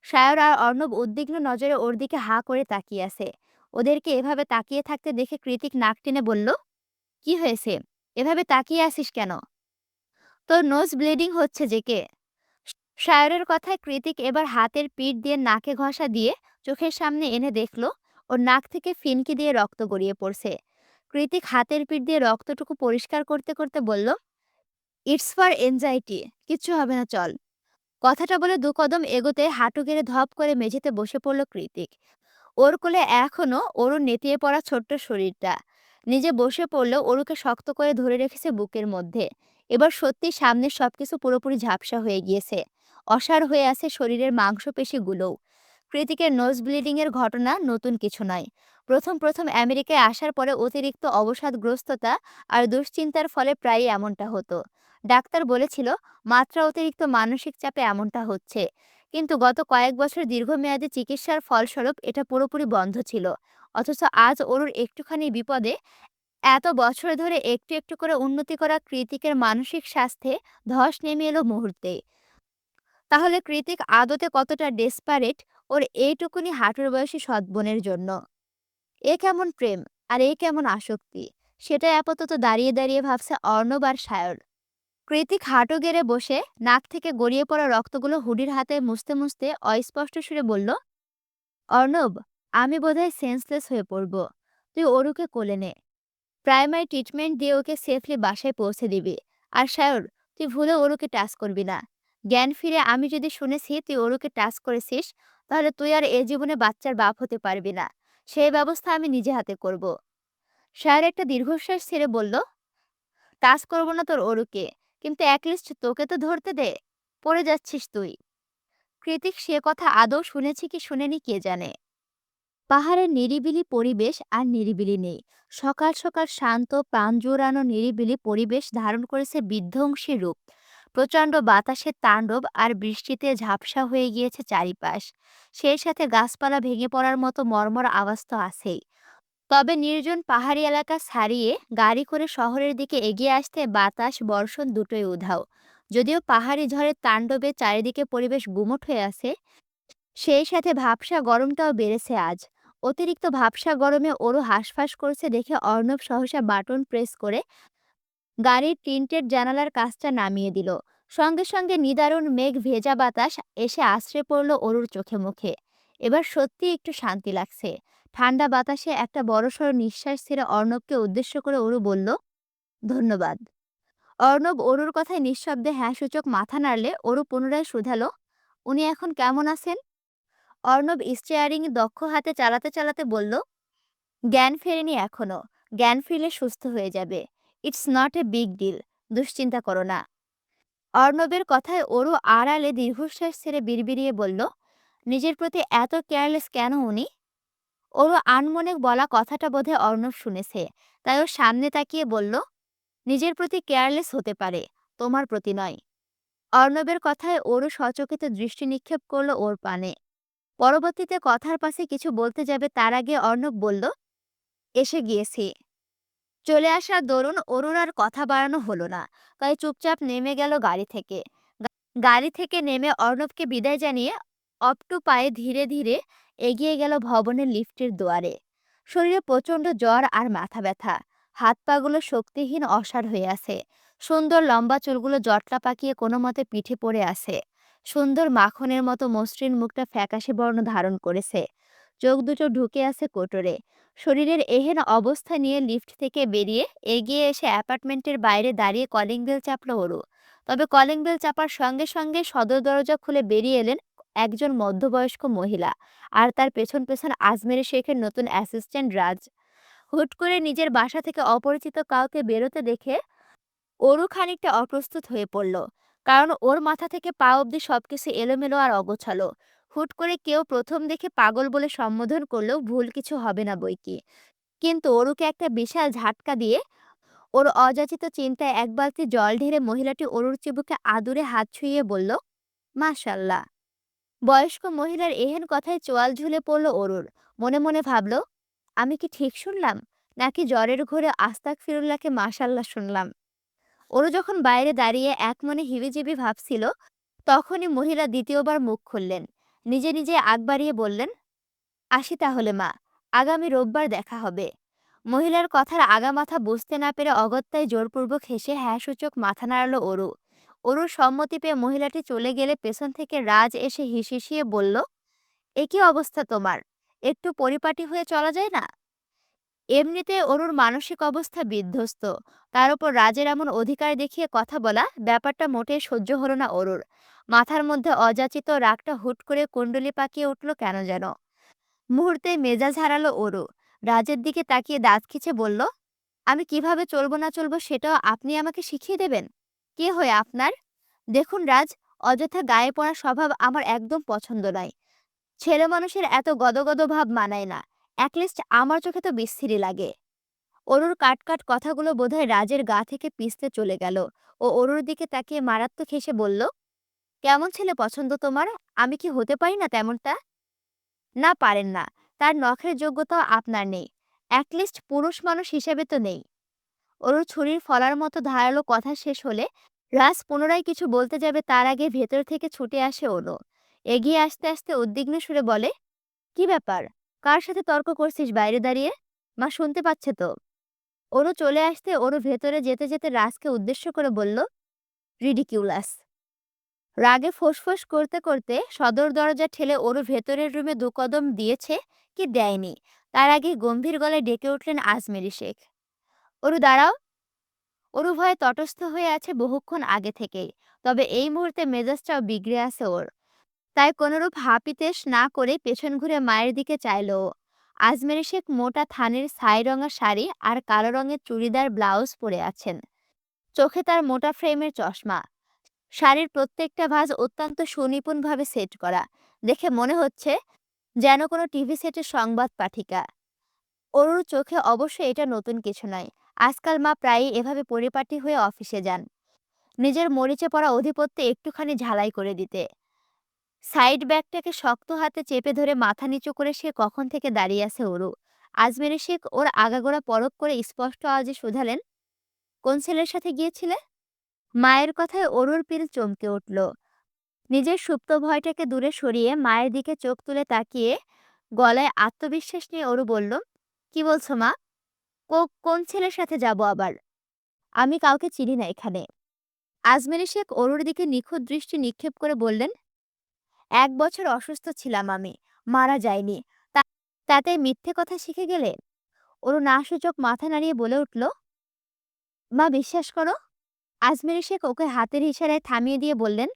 সায়র আর অর্ণব উদ্বিগ্ন নজরে ওর দিকে হাঁ করে তাকিয়ে আছে। ওদেরকে এভাবে তাকিয়ে থাকতে দেখে কৃতিক নাক টেনে বলল, কি হয়েছে? এভাবে তাকিয়ে আছিস কেন? তোর নোজ ব্লিডিং হচ্ছে যে কে? শায়রের কথায় কৃতিক এবার হাতের পিঠ দিয়ে নাকে ঘষা দিয়ে চোখের সামনে এনে দেখল ওর নাক থেকে ফিনকি দিয়ে রক্ত গড়িয়ে পড়ছে। কৃতিক হাতের পিঠ দিয়ে রক্তটুকু পরিষ্কার করতে করতে বলল, ইটস ফর এনজাইটি, কিচ্ছু হবে না, চল। কথাটা বলে ২ কদম এগোতে হাঁটু গেড়ে ধপ করে মেঝেতে বসে পড়ল কৃতিক। ওর কোলে এখনো অরুর নেতিয়ে পড়া ছোট্ট শরীরটা। নিজে বসে পড়লেও অরুকে শক্ত করে ধরে রেখেছে বুকের মধ্যে। এবার সত্যি সামনের সবকিছু পুরোপুরি ঝাপসা হয়ে গিয়েছে। অসাড় হয়ে আছে শরীরের মাংসপেশিগুলোও। কৃতিকের নোজ ব্লিডিং এর ঘটনা নতুন কিছু নয়। প্রথম প্রথম আমেরিকায় আসার পরে অতিরিক্ত অবসাদগ্রস্ততা আর দুশ্চিন্তার ফলে প্রায়ই এমনটা হতো। ডাক্তার বলেছিল মাত্রা অতিরিক্ত মানসিক চাপে এমনটা হচ্ছে। কিন্তু গত কয়েক বছর দীর্ঘমেয়াদী চিকিৎসার ফলস্বরূপ এটা পুরোপুরি বন্ধ ছিল। অথচ আজ অরুর একটুখানি বিপদে এত বছর ধরে একটু একটু করে উন্নতি করা কৃতিকের মানসিক স্বাস্থ্যে ধস নেমে এলো মুহূর্তে। তাহলে কৃতিক আদতে কতটা ডেসপারেট ওর এইটুকুনি হাঁটুর বয়সী সৎ বোনের জন্য? এ কেমন প্রেম, আর এ কেমন আসক্তি, সেটাই আপাতত দাঁড়িয়ে দাঁড়িয়ে ভাবছে অর্ণব আর সায়র। কৃতিক হাঁটু গেড়ে বসে নাক থেকে গড়িয়ে পড়া রক্তগুলো হুডির হাতে মুছতে মুছতে অস্পষ্ট সুরে বলল, অর্ণব, আমি বোধহয় সেন্সলেস হয়ে পড়ব। তুই অরুকে কোলে নে। প্রাইমারি ট্রিটমেন্ট দিয়ে ওকে সেফলি বাসায় পৌঁছে দিবি। আর সায়র, তুই ভুলে অরুকে টাচ করবি না। জ্ঞান ফিরে আমি যদি শুনেছি তুই অরুকে টাচ করেছিস, তাহলে তুই আর এ জীবনে বাচ্চার বাপ হতে পারবি না। সেই ব্যবস্থা আমি নিজে হাতে করব। সায়র একটা দীর্ঘশ্বাস ছেড়ে বলল, টাচ করবো না তোর অরুকে, কিন্তু অ্যাটলিস্ট তোকে তো ধরতে দে। পড়ে যাচ্ছিস তুই। কৃতিক সে কথা আদৌ শুনেছি কি শুনেনি কে জানে। পাহাড়ের নিরিবিলি পরিবেশ আর নিরিবিলি নেই। সকাল সকাল শান্ত প্রাণ জোড়ানো নিরিবিলি পরিবেশ ধারণ করেছে বিধ্বংসী রূপ। প্রচণ্ড বাতাসের তাণ্ডব আর বৃষ্টিতে ঝাপসা হয়ে গিয়েছে চারিপাশ। সেই সাথে গাছপালা ভেঙে পড়ার মতো মর্মর আওয়াজ তো আছেই। তবে নির্জন পাহাড়ি এলাকা ছাড়িয়ে গাড়ি করে শহরের দিকে এগিয়ে আসতে বাতাস বর্ষণ দুটোই উধাও। যদিও পাহাড়ি ঝড়ের তাণ্ডবে চারিদিকে পরিবেশ গুমোট হয়ে আছে, সেই সাথে ভাবসা গরমটাও বেড়েছে আজ। অতিরিক্ত ভাবসা গরমে ওরও হাঁসফাঁস করছে দেখে অর্ণব সহসা বাটন প্রেস করে গাড়ির টিন্টের জানালার কাঁচটা নামিয়ে দিল। সঙ্গে সঙ্গে নিদারুণ মেঘ ভেজা বাতাস এসে আছড়ে পড়ল অরুর চোখে মুখে। এবার সত্যি একটু শান্তি লাগছে। ঠান্ডা বাতাসে একটা বড়সড় নিঃশ্বাস ছেড়ে অর্ণবকে উদ্দেশ্য করে অরু বলল, ধন্যবাদ। অর্ণব অরুর কথায় নিঃশব্দে হ্যাঁ সূচক মাথা নাড়লে অরু পুনরায় শুধালো, উনি এখন কেমন আছেন? অর্ণব স্টিয়ারিং দক্ষ হাতে চালাতে চালাতে বলল, জ্ঞান ফেরেনি এখনো। জ্ঞান ফিরলে সুস্থ হয়ে যাবে। It's not a big deal. দুশ্চিন্তা করো না। অর্ণবের কথায় ওরও আড়ালে দীর্ঘশ্বাস ছেড়ে বিড়বিড়িয়ে বলল, নিজের প্রতি এত কেয়ারলেস কেন উনি? ওরও আনমনে বলা কথাটা বোধহয় অর্ণব শুনেছে, তাই ও সামনে তাকিয়ে বলল, নিজের প্রতি কেয়ারলেস হতে পারে, তোমার প্রতি নয়। অর্ণবের কথায় ওরও সচকিত দৃষ্টি নিক্ষেপ করলো ওর পানে। পরবর্তীতে কথার পাশে কিছু বলতে যাবে তার আগে অর্ণব বলল, এসে গিয়েছি। চলে আসার দরুন অরুর আর কথা বাড়ানো হলো না, তাই চুপচাপ নেমে গেল গাড়ি থেকে। গাড়ি থেকে নেমে অর্ণবকে বিদায় জানিয়ে অপটু পায়ে ধীরে ধীরে এগিয়ে গেল ভবনের লিফটের দুয়ারে। শরীরে প্রচণ্ড জ্বর আর মাথা ব্যথা, হাত পাগুলো শক্তিহীন অসাড় হয়ে আছে। সুন্দর লম্বা চুলগুলো জটলা পাকিয়ে কোনো মতে পিঠে পড়ে আছে। সুন্দর মাখনের মতো মসৃণ মুখটা ফ্যাকাশে বর্ণ ধারণ করেছে। চোখ দুটো ঢুকে আছে কোটরে। শরীরের এহেন অবস্থা নিয়ে লিফট থেকে বেরিয়ে এগিয়ে এসে অ্যাপার্টমেন্টের বাইরে দাঁড়িয়ে কলিং বেল চাপল ওরু। তবে কলিং বেল চাপার সঙ্গে সঙ্গে সদর দরজা খুলে বেরিয়ে এলেন একজন মধ্যবয়স্ক মহিলা, আর তার পেছন পেছন আজমেরি শেখের নতুন অ্যাসিস্ট্যান্ট রাজ। হুট করে নিজের বাসা থেকে অপরিচিত কাউকে বেরোতে দেখে ওরও খানিকটা অপ্রস্তুত হয়ে পড়ল, কারণ ওর মাথা থেকে পা অবধি সবকিছু এলোমেলো আর অগোছালো। হুট করে কেউ প্রথম দেখে পাগল বলে সম্বোধন করলেও ভুল কিছু হবে না বইকি। কিন্তু অরুকে একটা বিশাল ঝাটকা দিয়ে ওর অযাচিত চিন্তায় এক বালতি জল ঢেলে মহিলাটি অরুর চিবুকে আদুরে হাত ছুঁয়ে বলল, মাশাল্লাহ। বয়স্ক মহিলার এহেন কথায় চোয়াল ঝুলে পড়ল অরুর। মনে মনে ভাবল, আমি কি ঠিক শুনলাম, নাকি জ্বরের ঘোরে আস্তাক ফিরুল্লাহকে মাশাল্লাহ শুনলাম। ওরও যখন বাইরে দাঁড়িয়ে একমনে হিবিজিবি ভাবছিল, তখনই মহিলা দ্বিতীয়বার মুখ খুললেন। নিজে নিজে আগ বাড়িয়ে বললেন, আসি তাহলে মা, আগামী রোববার দেখা হবে। মহিলার কথার আগামাথা বুঝতে না পেরে অগত্যায় জোরপূর্বক হেসে হ্যাঁ সূচক মাথা নাড়াল অরু। অরুর সম্মতি পেয়ে মহিলাটি চলে গেলে পেছন থেকে রাজ এসে হিসিয়ে বলল, এ কি অবস্থা তোমার? একটু পরিপাটি হয়ে চলা যায় না? এমনিতে অরুর মানসিক অবস্থা বিধ্বস্ত, তার উপর রাজের এমন অধিকার দেখিয়ে কথা বলা ব্যাপারটা মোটেই সহ্য হলো না অরুর। মাথার মধ্যে অযাচিত রাগটা হুট করে কুণ্ডলি পাকিয়ে উঠল কেন যেন। মুহূর্তে মেজাজ হারালো ওরও। রাজের দিকে তাকিয়ে দাঁত খিচে বলল, আমি কিভাবে চলবো না চলবো সেটাও আপনি আমাকে শিখিয়ে দেবেন? কে হয়ে আপনার? দেখুন রাজ, অযথা গায়ে পড়া স্বভাব আমার একদম পছন্দ নয়। ছেলে মানুষের এত গদগদ ভাব মানায় না। অ্যাটলিস্ট আমার চোখে তো বিশ্রী লাগে। অরুর কাটকাট কথাগুলো বোধহয় রাজের গা থেকে পিছতে চলে গেল। ও অরুর দিকে তাকিয়ে মারাত্মক হেসে বলল, কেমন ছেলে পছন্দ তোমার? আমি কি হতে পারি না তেমনটা? না, পারেন না। তার নখের যোগ্যতাও আপনার নেই। অ্যাটলিস্ট পুরুষ মানুষ হিসেবে তো নেই। অরুর ছুরির ফলার মতো ধারালো কথা শেষ হলে রাজ পুনরায় কিছু বলতে যাবে তার আগে ভেতর থেকে ছুটে আসে অনু। এগিয়ে আসতে আসতে উদ্বিগ্ন সুরে বলে, কি ব্যাপার? কার সাথে তর্ক করছিস বাইরে দাঁড়িয়ে? মা শুনতে পাচ্ছে তো। অনু চলে আসতে ওরও ভেতরে যেতে যেতে রাজকে উদ্দেশ্য করে বলল, রিডিকিউলাস। রাগে ফোঁসফোঁস করতে করতে সদর দরজা ঠেলে ওরও ভেতরের রুমে দু কদম দিয়েছে কি দেয়নি, তার আগে গম্ভীর গলায় ডেকে উঠলেন আজমেরি শেখ। অরু দাঁড়াও। অরু ভয়ে তটস্থ হয়ে আছে বহুক্ষণ আগে থেকেই, তবে এই মুহূর্তে মেজাজটাও বিগড়ে আছে ওর। তাই কোনরূপ হাপিতেশ না করে পেছন ঘুরে মায়ের দিকে চাইল ও। আজমেরি শেখ মোটা থানের ছাই রঙা শাড়ি আর কালো রঙের চুড়িদার ব্লাউজ পরে আছেন। চোখে তার মোটা ফ্রেমের চশমা। শাড়ির প্রত্যেকটা ভাঁজ অত্যন্ত সুনিপুণভাবে সেট করা। দেখে মনে হচ্ছে যেন কোনো টিভি সেটের সংবাদ পাঠিকা। অরুর চোখে অবশ্য এটা নতুন কিছু নয়। আজকাল মা প্রায়ই এভাবে পরিপাটি হয়ে অফিসে যান, নিজের মরিচে পড়া অধিপত্যে একটুখানি ঝালাই করে দিতে। সাইড ব্যাগটাকে শক্ত হাতে চেপে ধরে মাথা নিচু করে সে কখন থেকে দাঁড়িয়ে আছে অরু। আজমেরি শেখ ওর আগাগোড়া পরখ করে স্পষ্ট আওয়াজে শুধালেন, কোন ছেলের সাথে গিয়েছিলে? মায়ের কথায় অরুর পিল চমকে উঠল। নিজের সুপ্ত ভয়টাকে দূরে সরিয়ে মায়ের দিকে চোখ তুলে তাকিয়ে গলায় আত্মবিশ্বাস নিয়ে অরু বলল, কি বলছো মা? কোন ছেলের সাথে যাব আবার? আমি কাউকে চিনি না এখানে। আজমেরি শেখ অরুর দিকে নিখুঁত দৃষ্টি নিক্ষেপ করে বললেন, 1 বছর অসুস্থ ছিলাম আমি, মারা যায়নি। তাতে মিথ্যে কথা শিখে গেলে? অরু নাসূচক মাথা নাড়িয়ে বলে উঠল, মা বিশ্বাস করো। আজমেরি শেখ ওকে হাতের ইশারায় থামিয়ে দিয়ে বললেন,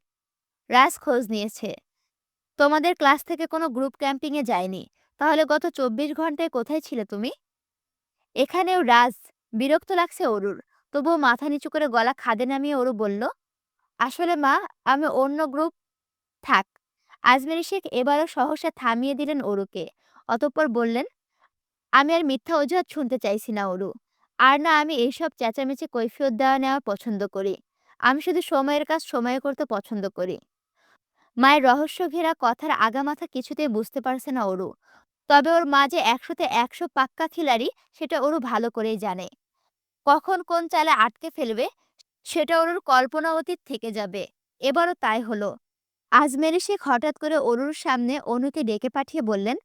রাজ খোঁজ নিয়েছে। তোমাদের ক্লাস থেকে কোনো গ্রুপ ক্যাম্পিং এ যায়নি? তাহলে গত ২৪ ঘন্টায় কোথায় ছিলে তুমি? এখানেও রাজ। বিরক্ত লাগছে অরুর। তবুও মাথা নিচু করে গলা খাদে নামিয়ে অরু বলল, আসলে মা, আমি অন্য গ্রুপ। থাক। আজমেরী শেখ এবারও সহসা থামিয়ে দিলেন অরুকে। অতঃপর বললেন, আমি আর মিথ্যা অজুহাত শুনতে চাইছি না অরু। আর না আমি এইসব চেঁচামেচি কৈফিয়ত দেওয়া নেওয়া পছন্দ করি। আমি শুধু সময়ের কাজ সময়ে করতে পছন্দ করি। মায়ের রহস্য ঘেরা কথার আগামাথা কিছুতেই বুঝতে পারছে না অরু। তবে ওর মা যে ১০০-তে ১০০ পাক্কা খিলাড়ি সেটা অরু ভালো করেই জানে। কখন কোন চালে আটকে ফেলবে সেটা অরুর কল্পনা অতীত থেকে যাবে। এবারও তাই হলো। আজমেরী শেখ হঠাৎ করে অরুর সামনে অনুকে ডেকে পাঠিয়ে বললেন,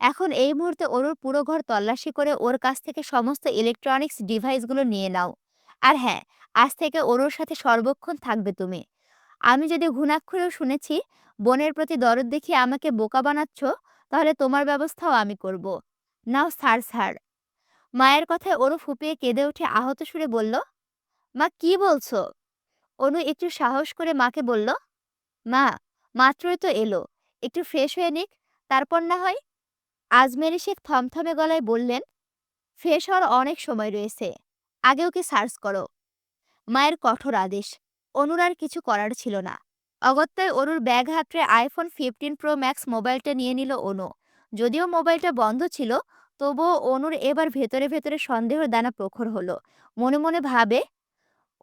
এখন এই মুহূর্তে অরুর পুরো ঘর তল্লাশি করে ওর কাছ থেকে সমস্ত ইলেকট্রনিক্স ডিভাইসগুলো নিয়ে নাও। আর হ্যাঁ, আজ থেকে অরুর সাথে সর্বক্ষণ থাকবে তুমি। আমি যদি ঘুণাক্ষরেও শুনেছি বোনের প্রতি দরদ দেখিয়ে আমাকে বোকা বানাচ্ছ, তাহলে তোমার ব্যবস্থাও আমি করব। নাও ছাড় ছাড়। মায়ের কথায় অনু ফুপিয়ে কেঁদে উঠে আহত সুরে বলল, মা কি বলছো? অনু একটু সাহস করে মাকে বলল, মা, মাত্রই তো এলো, একটু ফ্রেশ হয়ে নিক, তারপর না হয়। আজমেরী শেখ থমথমে গলায় বললেন, ফ্রেশ হওয়ার অনেক সময় রয়েছে, আগে ওকে সার্চ করো। মায়ের কঠোর আদেশ। অনুর আর কিছু করার ছিল না। অগত্যায় অনুর ব্যাগ হাতড়ে আইফোন 15 প্রো ম্যাক্স মোবাইলটা নিয়ে নিল অনু। যদিও মোবাইলটা বন্ধ ছিল, তবুও অনুর এবার ভেতরে ভেতরে সন্দেহের দানা প্রখর হলো। মনে মনে ভাবে,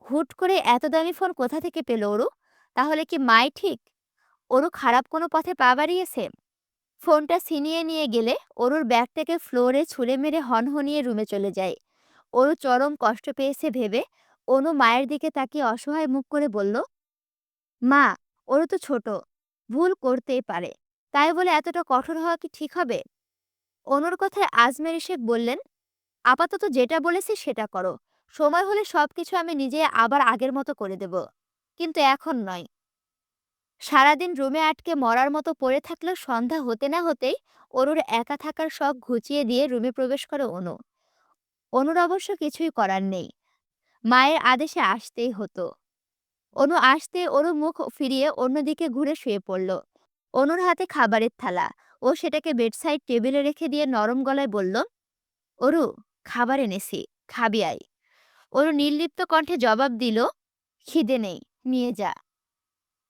হুট করে এত দামি ফোন কোথা থেকে পেল ওরু? তাহলে কি মাই ঠিক? ওরু খারাপ কোনো পথে পা বাড়িয়েছে? ফোনটা ছিনিয়ে নিয়ে গেলে অরুর ব্যাগটাকে ফ্লোরে ছুঁড়ে মেরে হনহনিয়ে রুমে চলে যায়। অরু চরম কষ্ট পেয়েছে ভেবে অনু মায়ের দিকে তাকিয়ে অসহায় মুখ করে বলল, মা, ওরও তো ছোট, ভুল করতেই পারে, তাই বলে এতটা কঠোর হওয়া কি ঠিক হবে? অনুর কথায় আজমের শেখ বললেন, আপাতত যেটা বলেছি সেটা করো। সময় হলে সবকিছু আমি নিজে আবার আগের মতো করে দেব, কিন্তু এখন নয়। সারাদিন রুমে আটকে মরার মতো পড়ে থাকলেও সন্ধ্যা হতে না হতেই অরুর একা থাকার শখ ঘুচিয়ে দিয়ে রুমে প্রবেশ করে অনু। অনুর অবশ্য কিছুই করার নেই, মায়ের আদেশে আসতেই হতো। অনু আসতে অনু মুখ ফিরিয়ে অন্যদিকে ঘুরে শুয়ে পড়ল। অনুর হাতে খাবারের থালা। ও সেটাকে বেডসাইড টেবিলে রেখে দিয়ে নরম গলায় বলল, অরু, খাবার এনেছি, খাবি আয়। অনু নির্লিপ্ত কণ্ঠে জবাব দিল, খিদে নেই, নিয়ে যা।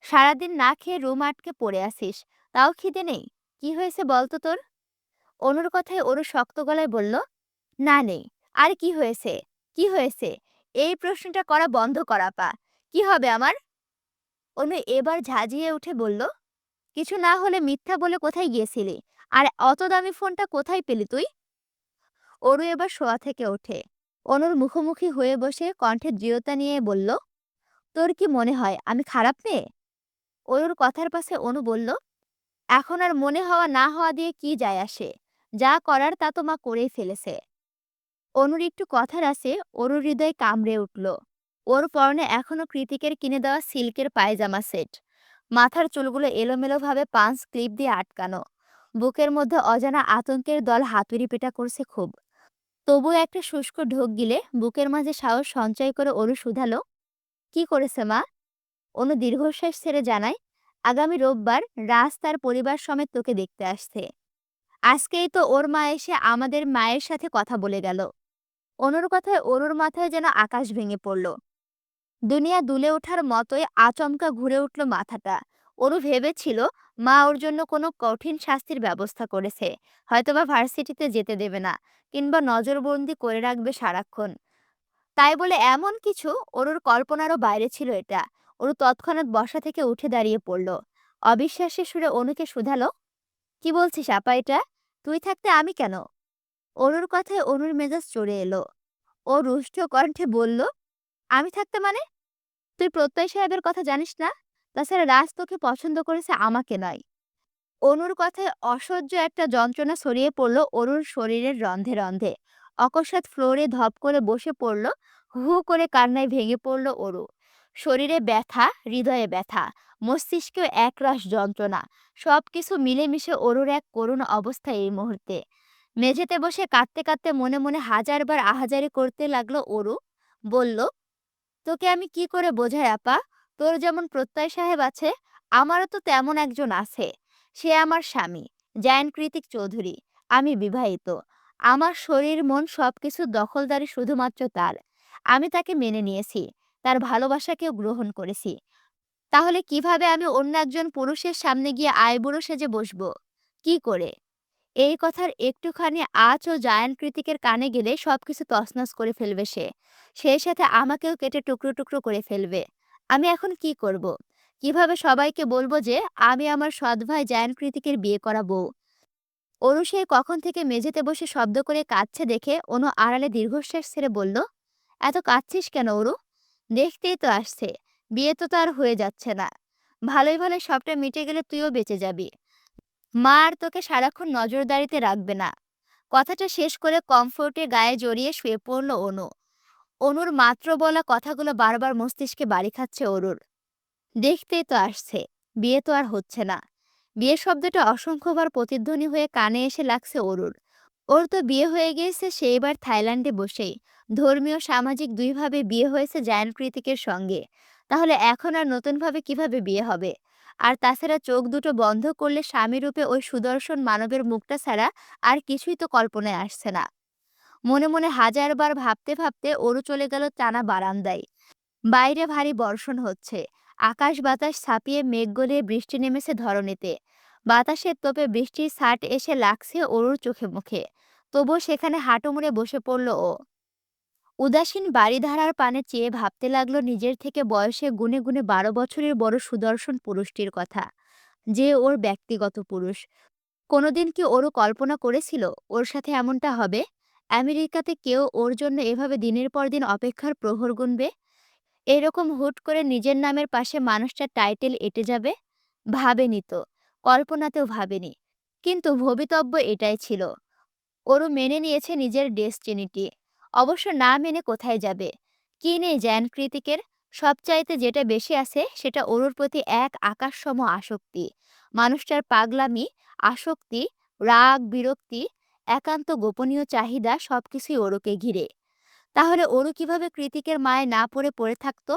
সারাদিন না খেয়ে রুম আটকে পড়ে আসিস, তাও খিদে নেই? কি হয়েছে বলতো তোর? অনুর কথায় অনু শক্ত গলায় বলল, না নেই। আর কি হয়েছে? কি হয়েছে? এই প্রশ্নটা করা বন্ধ করা পা। কি হবে আমার? অনু এবার ঝাঁঝিয়ে উঠে বলল, কিছু না হলে মিথ্যা বলে কোথায় গিয়েছিলি? আর অত দামি ফোনটা কোথায় পেলি তুই? অরু এবার শোয়া থেকে ওঠে। অনুর মুখোমুখি হয়ে বসে কণ্ঠে দৃঢ়তা নিয়ে বলল, তোর কি মনে হয় আমি খারাপ মেয়ে? অরুর কথার পাশে অনু বলল, এখন আর মনে হওয়া না হওয়া দিয়ে কি যায় আসে? যা করার তা তো মা করেই ফেলেছে। অনুর একটু কথার আছে অরুর হৃদয় কামড়ে উঠল। ওর পরনে এখনো কৃতিকের কিনে দেওয়া সিল্কের পায়জামা সেট। মাথার চুলগুলো এলোমেলোভাবে পাঞ্চ ক্লিপ দিয়ে আটকানো। বুকের মধ্যে অজানা আতঙ্কের দল হাতুড়ি পেটা করছে খুব। তবুও একটা শুষ্ক ঢোক গিলে বুকের মাঝে সাহস সঞ্চয় করে অরু শুধালো, কি করেছে মা? অনু দীর্ঘশ্বাস ছেড়ে জানায়, আগামী রোববার রাজ তার পরিবার সমেত তোকে দেখতে আসছে। আজকেই তো ওর মা এসে আমাদের মায়ের সাথে কথা বলে গেল। অনুর কথায় অরুর মাথায় যেন আকাশ ভেঙে পড়ল। দুনিয়া দুলে ওঠার মতোই আচমকা ঘুরে উঠল মাথাটা। অরু ভেবেছিল মা ওর জন্য কোনো কঠিন শাস্তির ব্যবস্থা করেছে, হয়তোবা ভার্সিটিতে যেতে দেবে না, কিংবা নজরবন্দি করে রাখবে সারাক্ষণ। তাই বলে এমন কিছু অরুর কল্পনারও বাইরে ছিল এটা। অরু তৎক্ষণাৎ বসা থেকে উঠে দাঁড়িয়ে পড়ল। অবিশ্বাসের সুরে অনুকে শুধালো, কি বলছিস আপা এটা? তুই থাকতে আমি কেন? অরুর কথায় অনুর মেজাজ চড়ে এলো। ও রুষ্ট কণ্ঠে বলল, আমি থাকতে মানে? তুই প্রত্যয় সাহেবের কথা জানিস না? তাছাড়া রাজ তোকে পছন্দ করেছে, আমাকে নয়। অনুর কথায় অসহ্য একটা যন্ত্রণা ছড়িয়ে পড়ল অরুর শরীরের রন্ধে রন্ধে। অকস্মাৎ ফ্লোরে ধপ করে বসে পড়ল। হু হু করে কান্নায় ভেঙে পড়ল অরু। শরীরে ব্যথা, হৃদয়ে ব্যথা, মস্তিষ্কেও একরাশ যন্ত্রণা। সবকিছু মিলেমিশে অরুর এক করুণ অবস্থা এই মুহূর্তে। মেঝেতে বসে কাঁদতে কাঁদতে মনে মনে হাজারবার আহাজারি করতে লাগলো অরু। বলল, তোকে আমি কি করে বোঝাই আপা? তোর যেমন প্রত্যয় সাহেব আছে, আমারও তো তেমন একজন আছে। সে আমার স্বামী, জায়ান কৃতিক চৌধুরী। আমি বিবাহিত। আমার শরীর মন সবকিছুর দখলদারি শুধুমাত্র তার। আমি তাকে মেনে নিয়েছি, তার ভালোবাসাকেও গ্রহণ করেছি। তাহলে কিভাবে আমি অন্য একজন পুরুষের সামনে গিয়ে আইবুড়ো সেজে বসবো? কি করে? এই কথার একটুখানি আঁচও জায়ান কৃতিকের কানে গেলে সবকিছু তছনছ করে ফেলবে সে। সেই সাথে আমাকেও কেটে টুকরো টুকরো করে ফেলবে। আমি এখন কি করব? কিভাবে সবাইকে বলবো যে আমি আমার সৎ ভাই জায়ান কৃতিকের বিয়ে করা বউ? অনু সেই কখন থেকে মেঝেতে বসে শব্দ করে কাঁদছে দেখে অনু আড়ালে দীর্ঘশ্বাস ছেড়ে বলল, এত কাঁদছিস কেন অরু? দেখতেই তো আসছে, বিয়ে তো তার হয়ে যাচ্ছে না। ভালোই ভালোই সবটা মিটে গেলে তুইও বেঁচে যাবি। মা আর তোকে সারাক্ষণ নজরদারিতে রাখবে না। কথাটা শেষ করে কমফোর্টে গায়ে জড়িয়ে শুয়ে পড়ল অনু। অনুর মাত্র বলা কথাগুলো বারবার মস্তিষ্কে বাড়ি খাচ্ছে অরুর। দেখতেই তো আসছে, বিয়ে তো আর হচ্ছে না। বিয়ে শব্দটা অসংখ্যবার প্রতিধ্বনি হয়ে কানে এসে লাগছে অরুর। ওর তো বিয়ে হয়ে গিয়েছে সেইবার থাইল্যান্ডে বসেই। ধর্মীয় সামাজিক দুইভাবে বিয়ে হয়েছে জায়ান কৃতিকের সঙ্গে। তাহলে এখন আর নতুনভাবে কিভাবে বিয়ে হবে? আর তাছাড়া চোখ দুটো বন্ধ করলে স্বামীরূপে ওই সুদর্শন মানবের মুখটা ছাড়া আর কিছুই তো কল্পনায় আসছে না। মনে মনে হাজারবার ভাবতে ভাবতে অরু চলে গেল টানা বারান্দায়। বাইরে ভারী বর্ষণ হচ্ছে। আকাশ বাতাস ছাপিয়ে মেঘ গলিয়ে বৃষ্টি নেমেছে ধরণীতে। বাতাসের তোপে বৃষ্টির ছাট এসে লাগছে অরুর চোখে মুখে। তবুও সেখানে হাঁটু মুড়ে বসে পড়ল ও। উদাসীন বাড়িধারার পানে চেয়ে ভাবতে লাগলো নিজের থেকে বয়সে গুনে গুনে 12 বছরের বড় সুদর্শন পুরুষটির কথা, যে ওর ব্যক্তিগত পুরুষ। কোনোদিন কি ওরও কল্পনা করেছিল ওর সাথে এমনটা হবে? আমেরিকাতে কেউ ওর জন্য এভাবে দিনের পর দিন অপেক্ষার প্রহর গুনবে? এরকম হুট করে নিজের নামের পাশে মানুষটার টাইটেল এঁটে যাবে? ভাবেনি তো, কল্পনাতেও ভাবেনি। কিন্তু ভবিতব্য এটাই ছিল। ওরও মেনে নিয়েছে নিজের ডেস্টিনিটি। অবশ্য না মেনে কোথায় যাবে? কি নেই জ্ঞান কৃতিকের? সবচাইতে যেটা বেশি আছে সেটা ওরুর প্রতি এক আকাশসম আসক্তি। মানুষটার পাগলামি, আসক্তি, রাগ, বিরক্তি, একান্ত গোপনীয় চাহিদা সবকিছুই ওরুকে ঘিরে। তাহলে ওরু কিভাবে কৃতিকের মায়ে না পড়ে থাকতো?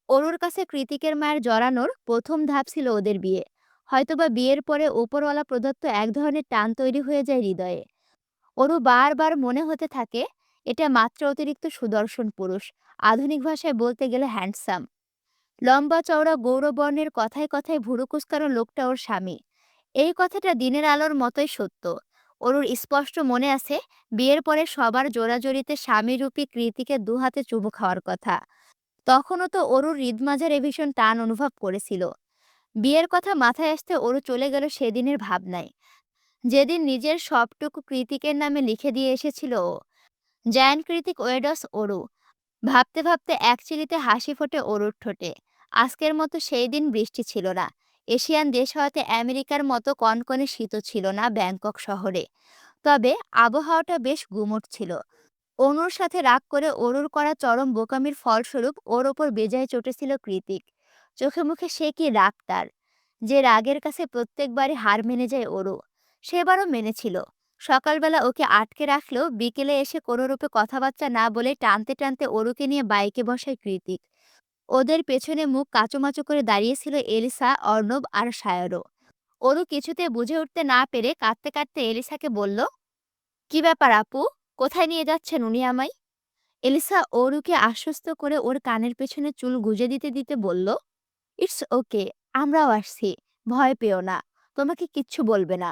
অরুর কাছে কৃতিকের মায়ের জড়ানোর প্রথম ধাপ ছিল ওদের বিয়ে। হয়তোবা বিয়ের পরে ওপরওয়ালা প্রদত্ত এক ধরনের টান তৈরি হয়ে যায় হৃদয়ে। অরু বারবার মনে হতে থাকে, এটা মাত্র অতিরিক্ত সুদর্শন পুরুষ। আধুনিক ভাষায় বলতে গেলে হ্যান্ডসাম। লম্বা চওড়া গৌরবর্ণের কথায় কথায় ভুরু কুঁচকানো লোকটা ওর স্বামী। এই কথাটা দিনের আলোর মতোই সত্য। অরুর স্পষ্ট মনে আছে, বিয়ের পরে সবার জোরাজোরিতে স্বামীরূপী কৃতিকে দুহাতে চুমু খাওয়ার কথা। তখনও তো অরুর হৃদমাঝারে ভীষণ টান অনুভব করেছিল। বিয়ের কথা মাথায় আসতে অরু চলে গেল সেদিনের ভাবনায়, যেদিন নিজের সবটুকু কৃতিকের নামে লিখে দিয়ে এসেছিল ও। জায়ান্ট কৃতিক ওয়েডস অরু। ভাবতে ভাবতে একচিলিতে হাসি ফোটে অরুর ঠোঁটে। আজকের মতো সেই দিন বৃষ্টি ছিল না। এশিয়ান দেশ হওয়াতে আমেরিকার মতো কনকনে শীতও ছিল না ব্যাংকক শহরে। তবে আবহাওয়াটা বেশ গুমোট ছিল। অনুর সাথে রাগ করে অরুর করা চরম বোকামির ফলস্বরূপ ওর ওপর বেজায় চটেছিল কৃতিক। চোখে মুখে সে কি রাগ তার! যে রাগের কাছে প্রত্যেকবারই হার মেনে যায় অরু, সেবারও মেনেছিল। সকালবেলা ওকে আটকে রাখলেও বিকেলে এসে কোনোরূপে কথাবার্তা না বলে টানতে টানতে অরুকে নিয়ে বাইকে বসায় কৃতিক। ওদের পেছনে মুখ কাচুমাচু করে দাঁড়িয়েছিল এলিসা, অর্ণব আর সায়রও। অরু কিছুতে বুঝে উঠতে না পেরে কাঁদতে কাঁদতে এলিসাকে বলল, কি ব্যাপার আপু? কোথায় নিয়ে যাচ্ছেন উনি আমায়? এলিসা অরুকে আশ্বস্ত করে ওর কানের পেছনে চুল গুজে দিতে দিতে বলল, ইটস ওকে, আমরাও আসছি। ভয় পেও না, তোমাকে কিচ্ছু বলবে না।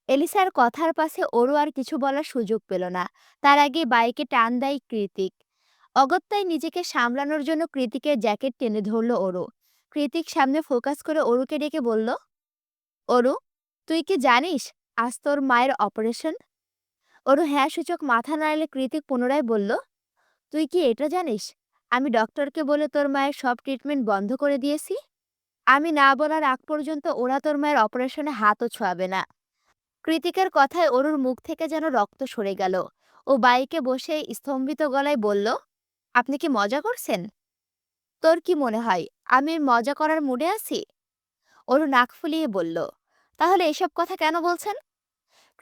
এলিসার কথার পাশে অরু আর কিছু বলার সুযোগ পেল না। তার আগে বাইকে টান দেয় কৃতিক। অগত্যায় নিজেকে সামলানোর জন্য কৃতিকের জ্যাকেট টেনে ধরল অরু। কৃতিক সামনে ফোকাস করে অরুকে ডেকে বলল, অরু, তুই কি জানিস আজ তোর মায়ের অপারেশন? অরু হ্যাঁ সূচক মাথা নাড়লে কৃতিক পুনরায় বলল, তুই কি এটা জানিস আমি ডক্টরকে বলে তোর মায়ের সব ট্রিটমেন্ট বন্ধ করে দিয়েছি? আমি না বলার আগ পর্যন্ত ওরা তোর মায়ের অপারেশনে হাতও ছোঁয়াবে না। কৃতিকের কথায় অরুর মুখ থেকে যেন রক্ত সরে গেল। ও বাইকে বসে স্তম্ভিত গলায় বলল, আপনি কি মজা করছেন? তোর কি মনে হয় আমি মজা করার মুডে আছি? অরু নাক ফুলিয়ে বলল, তাহলে এসব কথা কেন বলছেন?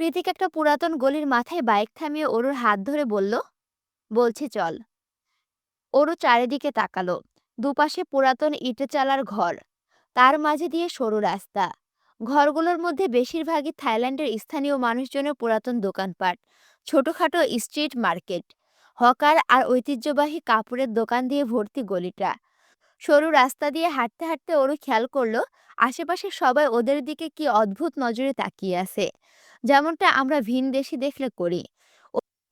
কৃতিক একটা পুরাতন গলির মাথায় বাইক থামিয়ে অরুর হাত ধরে বলল, বলছি চল। অরু চারিদিকে তাকালো। দুপাশে পুরাতন ইটেচালার ঘর, তার মাঝে দিয়ে সরু রাস্তা। ঘরগুলোর মধ্যে বেশিরভাগই থাইল্যান্ডের স্থানীয় মানুষজনের পুরাতন দোকানপাট, ছোটখাটো স্ট্রিট মার্কেট, হকার আর ঐতিহ্যবাহী কাপড়ের দোকান দিয়ে ভর্তি গলিটা। সরু রাস্তা দিয়ে হাঁটতে হাঁটতে ওরও খেয়াল করলো আশেপাশে সবাই ওদের দিকে কি অদ্ভুত নজরে তাকিয়ে আছে, যেমনটা আমরা ভিনদেশি দেখলে করি।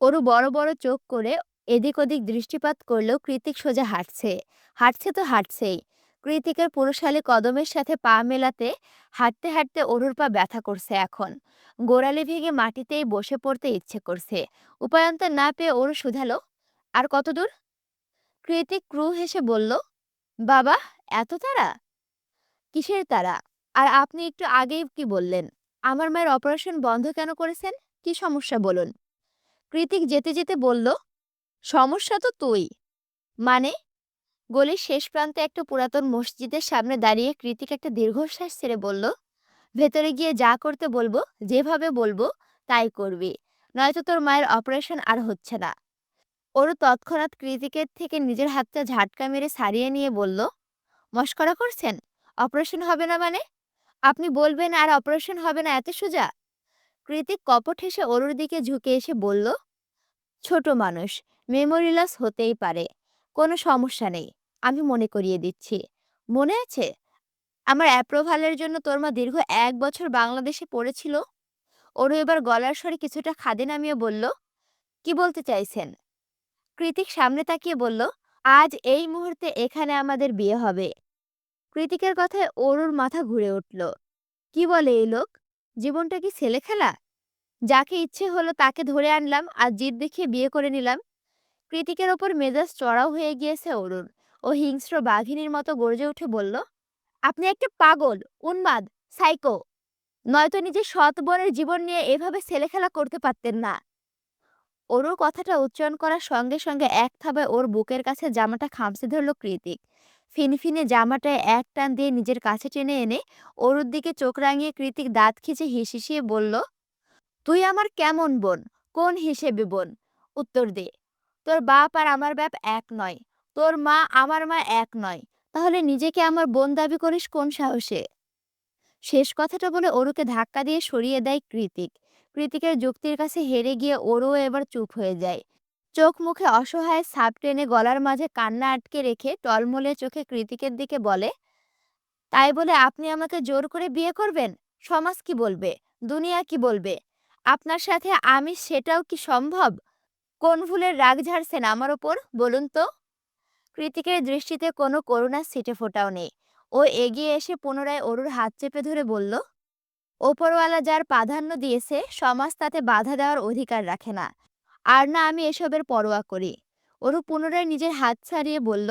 ওরও বড় বড় চোখ করে এদিক ওদিক দৃষ্টিপাত করলেও কৃতিক সোজা হাঁটছে। হাঁটছে তো হাঁটছেই। কৃতিকের পুরুষালী কদমের সাথে পা মেলাতে হাঁটতে হাঁটতে অরুর পা ব্যথা করছে এখন। গোড়ালি ভেঙে মাটিতেই বসে পড়তে ইচ্ছে করছে। উপায়ন্তর না পেয়ে ওরু শুধালো, আর কত দূর? কৃতিক ক্রু হেসে বলল, বাবা, এত তাড়া? কিসের তাড়া? আর আপনি একটু আগেই কি বললেন? আমার মায়ের অপারেশন বন্ধ কেন করেছেন? কি সমস্যা বলুন? কৃতিক যেতে যেতে বলল, সমস্যা তো তুই। মানে? গলির শেষ প্রান্তে একটা পুরাতন মসজিদের সামনে দাঁড়িয়ে কৃতিক একটা দীর্ঘশ্বাস ছেড়ে বলল, ভেতরে গিয়ে যা করতে বলবো, যেভাবে বলবো তাই করবি, নয়তো তোর মায়ের অপারেশন আর হচ্ছে না। ওরও তৎক্ষণাৎ কৃতিকের থেকে নিজের হাতটা ঝাটকা মেরে ছাড়িয়ে নিয়ে বলল, মস্করা করছেন? অপারেশন হবে না মানে? আপনি বলবেন আর অপারেশন হবে না, এত সোজা? কৃতিক কপট হেসে অরুর দিকে ঝুঁকে এসে বলল, ছোট মানুষ, মেমোরি লস হতেই পারে, কোনো সমস্যা নেই। আমি মনে করিয়ে দিচ্ছি। মনে আছে আমার অ্যাপ্রোভালের জন্য তোর মা দীর্ঘ 1 বছর বাংলাদেশে পড়েছিল? ওরও এবার গলার স্বরে কিছুটা খাদে নামিয়ে বলল, কি বলতে চাইছেন? কৃতিক সামনে তাকিয়ে বলল, আজ এই মুহূর্তে এখানে আমাদের বিয়ে হবে। কৃতিকের কথায় অরুর মাথা ঘুরে উঠল। কি বলে এই লোক? জীবনটা কি ছেলে খেলা? যাকে ইচ্ছে হলো তাকে ধরে আনলাম আর জিদ দেখিয়ে বিয়ে করে নিলাম। কৃতিকের ওপর মেজাজ চড়াও হয়ে গিয়েছে অরুর। ও হিংস্র বাঘিনীর মতো গর্জে উঠে বলল, আপনি একটা পাগল, উন্মাদ, সাইকো। নয়তো নিজের সৎ বোনের জীবন নিয়ে এভাবে ছেলেখেলা করতে পারতেন না। অরুর কথাটা উচ্চারণ করার সঙ্গে সঙ্গে এক থাবায় ওর বুকের কাছে জামাটা খামচে ধরল কৃতিক। ফিনফিনে জামাটায় এক টান দিয়ে নিজের কাছে টেনে এনে অরুর দিকে চোখ রাঙিয়ে কৃতিক দাঁত খিচে হিসিয়ে বলল, তুই আমার কেমন বোন? কোন হিসেবে বোন? উত্তর দে। তোর বাপ আর আমার বাপ এক নয়। তোর মা আমার মা এক নয়। তাহলে নিজেকে আমার বোন দাবি করিস কোন সাহসে? শেষ কথাটা বলে অরুকে ধাক্কা দিয়ে সরিয়ে দেয় কৃতিক। কৃতিকের যুক্তির কাছে হেরে গিয়ে অরুও এবার চুপ হয়ে যায়। চোখ মুখে অসহায় ছাপ টেনে গলার মাঝে কান্না আটকে রেখে টলমলে চোখে কৃতিকের দিকে বলে, তাই বলে আপনি আমাকে জোর করে বিয়ে করবেন? সমাজ কি বলবে? দুনিয়া কি বলবে? আপনার সাথে আমি, সেটাও কি সম্ভব? কোন ভুলের রাগ ঝাড়ছেন আমার ওপর বলুন তো? কৃতিকের দৃষ্টিতে কোনো করুণার ছিটে ফোঁটাও নেই। ও এগিয়ে এসে পুনরায় অরুর হাত চেপে ধরে বলল, ওপরওয়ালা যার প্রাধান্য দিয়েছে সমাজ তাতে বাধা দেওয়ার অধিকার রাখে না। আর না আমি এসবের পরোয়া করি। অরু পুনরায় নিজের হাত ছাড়িয়ে বলল,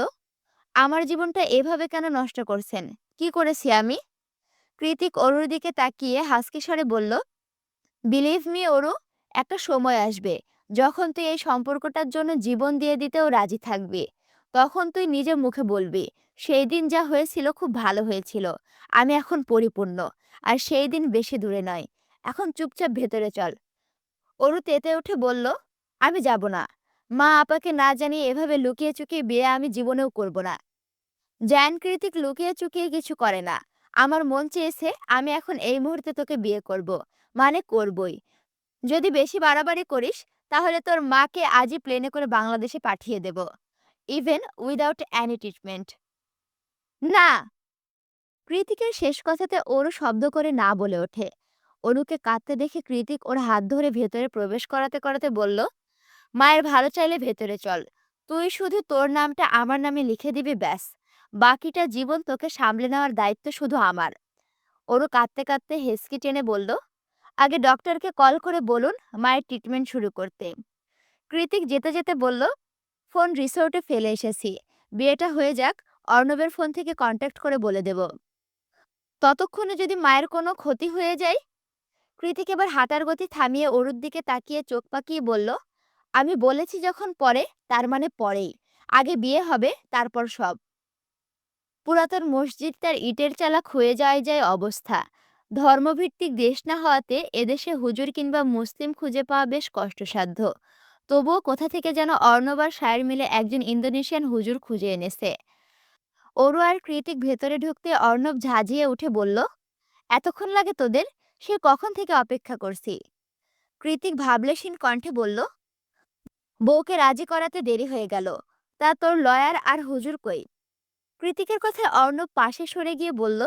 আমার জীবনটা এভাবে কেন নষ্ট করছেন? কি করেছি আমি? কৃতিক অরুর দিকে তাকিয়ে হাসকি স্বরে বলল, বিলিভ মি অরু, একটা সময় আসবে যখন তুই এই সম্পর্কটার জন্য জীবন দিয়ে দিতেও রাজি থাকবি। তখন তুই নিজে মুখে বলবি, সেই দিন যা হয়েছিল খুব ভালো হয়েছিল। আমি এখন পরিপূর্ণ। আর সেই দিন বেশি দূরে নয়। এখন চুপচাপ ভেতরে চল। অরু তেতে উঠে বলল, আমি যাব না। মা আপাকে না জানিয়ে এভাবে লুকিয়ে চুকিয়ে বিয়ে আমি জীবনেও করব না। জায়ান কৃতিক লুকিয়ে চুকিয়ে কিছু করে না। আমার মন চেয়েছে আমি এখন এই মুহূর্তে তোকে বিয়ে করব। মানে করবই। যদি বেশি বাড়াবাড়ি করিস তাহলে তোর মাকে আজই প্লেনে করে বাংলাদেশে পাঠিয়ে দেব। Even without any treatment. না! কৃতিকের শেষ কথাতে ওরও শব্দ করে না বলে ওঠে। অনুকে কাঁদতে দেখে কৃতিক ওর হাত ধরে ভেতরে প্রবেশ করাতে করাতে বলল, মায়ের ভালো চাইলে ভেতরে চল। তুই শুধু তোর নামটা আমার নামে লিখে দিবি, ব্যাস। বাকিটা জীবন তোকে সামলে নেওয়ার দায়িত্ব শুধু আমার। ওরও কাঁদতে কাঁদতে হেসকি টেনে বলল, আগে ডক্টরকে কল করে বলুন মায়ের ট্রিটমেন্ট শুরু করতে। কৃতিক যেতে যেতে বলল, ফোন রিসোর্টে ফেলে এসেছি। বিয়েটা হয়ে যাক, অর্ণবের ফোন থেকে কন্ট্যাক্ট করে বলে দেব। ততক্ষণে যদি মায়ের কোনো ক্ষতি হয়ে যায়? কৃতিক এবার হাঁটার গতি থামিয়ে অরুর দিকে তাকিয়ে চোখ পাকিয়ে বলল, আমি বলেছি যখন পরে, তার মানে পরেই। আগে বিয়ে হবে, তারপর সব। পুরাতন মসজিদটার ইটের চালা ক্ষয়ে যায় যায় অবস্থা। ধর্মভিত্তিক দেশ না হওয়াতে এদেশে হুজুর কিংবা মুসলিম খুঁজে পাওয়া বেশ কষ্টসাধ্য। তবুও কোথা থেকে যেন অর্ণব আর সায়ের মিলে একজন ইন্দোনেশিয়ান হুজুর খুঁজে এনেছে। অরু আর কৃতিক ভেতরে ঢুকতে অর্ণব ঝাঁঝিয়ে উঠে বলল, এতক্ষণ লাগে তোদের? সে কখন থেকে অপেক্ষা করছি। কৃতিক ভাবলেশীন কণ্ঠে বলল, বউকে রাজি করাতে দেরি হয়ে গেল। তা তোর লয়ার আর হুজুর কই? কৃতিকের কথায় অর্ণব পাশে সরে গিয়ে বলল,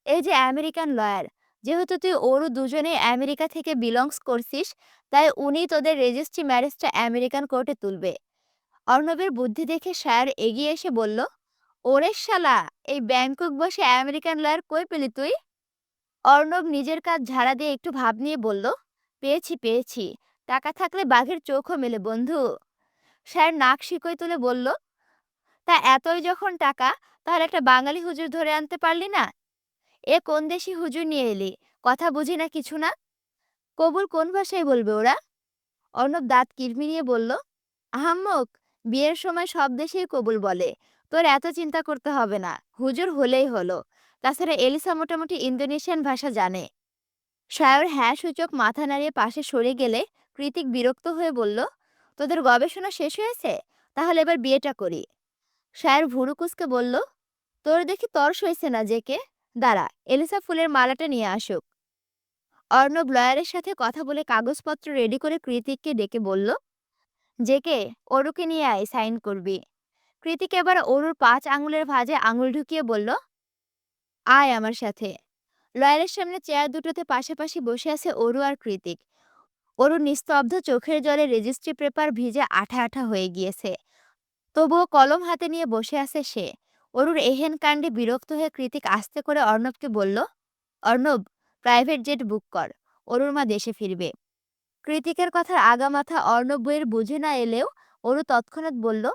এই যে আমেরিকান লয়ার। যেহেতু তুই ওরও দুজনেই আমেরিকা থেকে বিলংস করছিস, তাই উনি তোদের রেজিস্ট্রি ম্যারেজটা আমেরিকান কোর্টে তুলবে। অর্ণবের বুদ্ধি দেখে স্যার এগিয়ে এসে বলল, ওরে শালা, এই ব্যাংকক বসে আমেরিকান লয়ার কই পেলি তুই? অর্ণব নিজের কাজ ঝাড়া দিয়ে একটু ভাব নিয়ে বলল, পেয়েছি পেয়েছি, টাকা থাকলে বাঘের চোখও মেলে বন্ধু। স্যার নাক শিকই তুলে বলল, তা এতই যখন টাকা, তাহলে একটা বাঙালি হুজুর ধরে আনতে পারলি না? এ কোন দেশি হুজুর নিয়ে এলি? কথা বুঝি না কিছু না। কবুল কোন ভাষায় বলবে ওরা? অর্ণব দাঁত কিরমিরিয়ে বলল, আহাম্মক, বিয়ের সময় সব দেশেই কবুল বলে। তোর এত চিন্তা করতে হবে না, হুজুর হলেই হলো। তাছাড়া এলিসা মোটামুটি ইন্দোনেশিয়ান ভাষা জানে। সায়র হ্যাঁ সূচক মাথা নাড়িয়ে পাশে সরে গেলে কৃতিক বিরক্ত হয়ে বলল, তোদের গবেষণা শেষ হয়েছে? তাহলে এবার বিয়েটা করি। সায়র ভুরু কুঁচকে বলল, তোর দেখি তর্স হয়েছে না জেকে। দাঁড়া, এলিসা ফুলের মালাটা নিয়ে আসুক। অর্ণব লয়ারের সাথে কথা বলে কাগজপত্র রেডি করে কৃতিককে ডেকে বলল, জেকে, অরুকে নিয়ে আয়, সাইন করবি। কৃতিক এবার অরুর 5 আঙুলের ভাঁজে আঙুল ঢুকিয়ে বলল, আয় আমার সাথে। লয়ারের সামনে চেয়ার দুটোতে পাশাপাশি বসে আছে অরু আর কৃতিক। অরু নিস্তব্ধ, চোখের জলে রেজিস্ট্রি পেপার ভিজে আঠা আঠা হয়ে গিয়েছে। তবুও কলম হাতে নিয়ে বসে আছে সে। অরুর এহেন কাণ্ডে বিরক্ত হয়ে কৃতিক আস্তে করে অর্ণবকে বলল, অর্ণব, প্রাইভেট জেট বুক কর, অরুর মা দেশে ফিরবে। কৃতিকের কথার আগামাথা অর্ণব বইয়ের বুঝে না এলেও অরু তৎক্ষণাৎ বলল,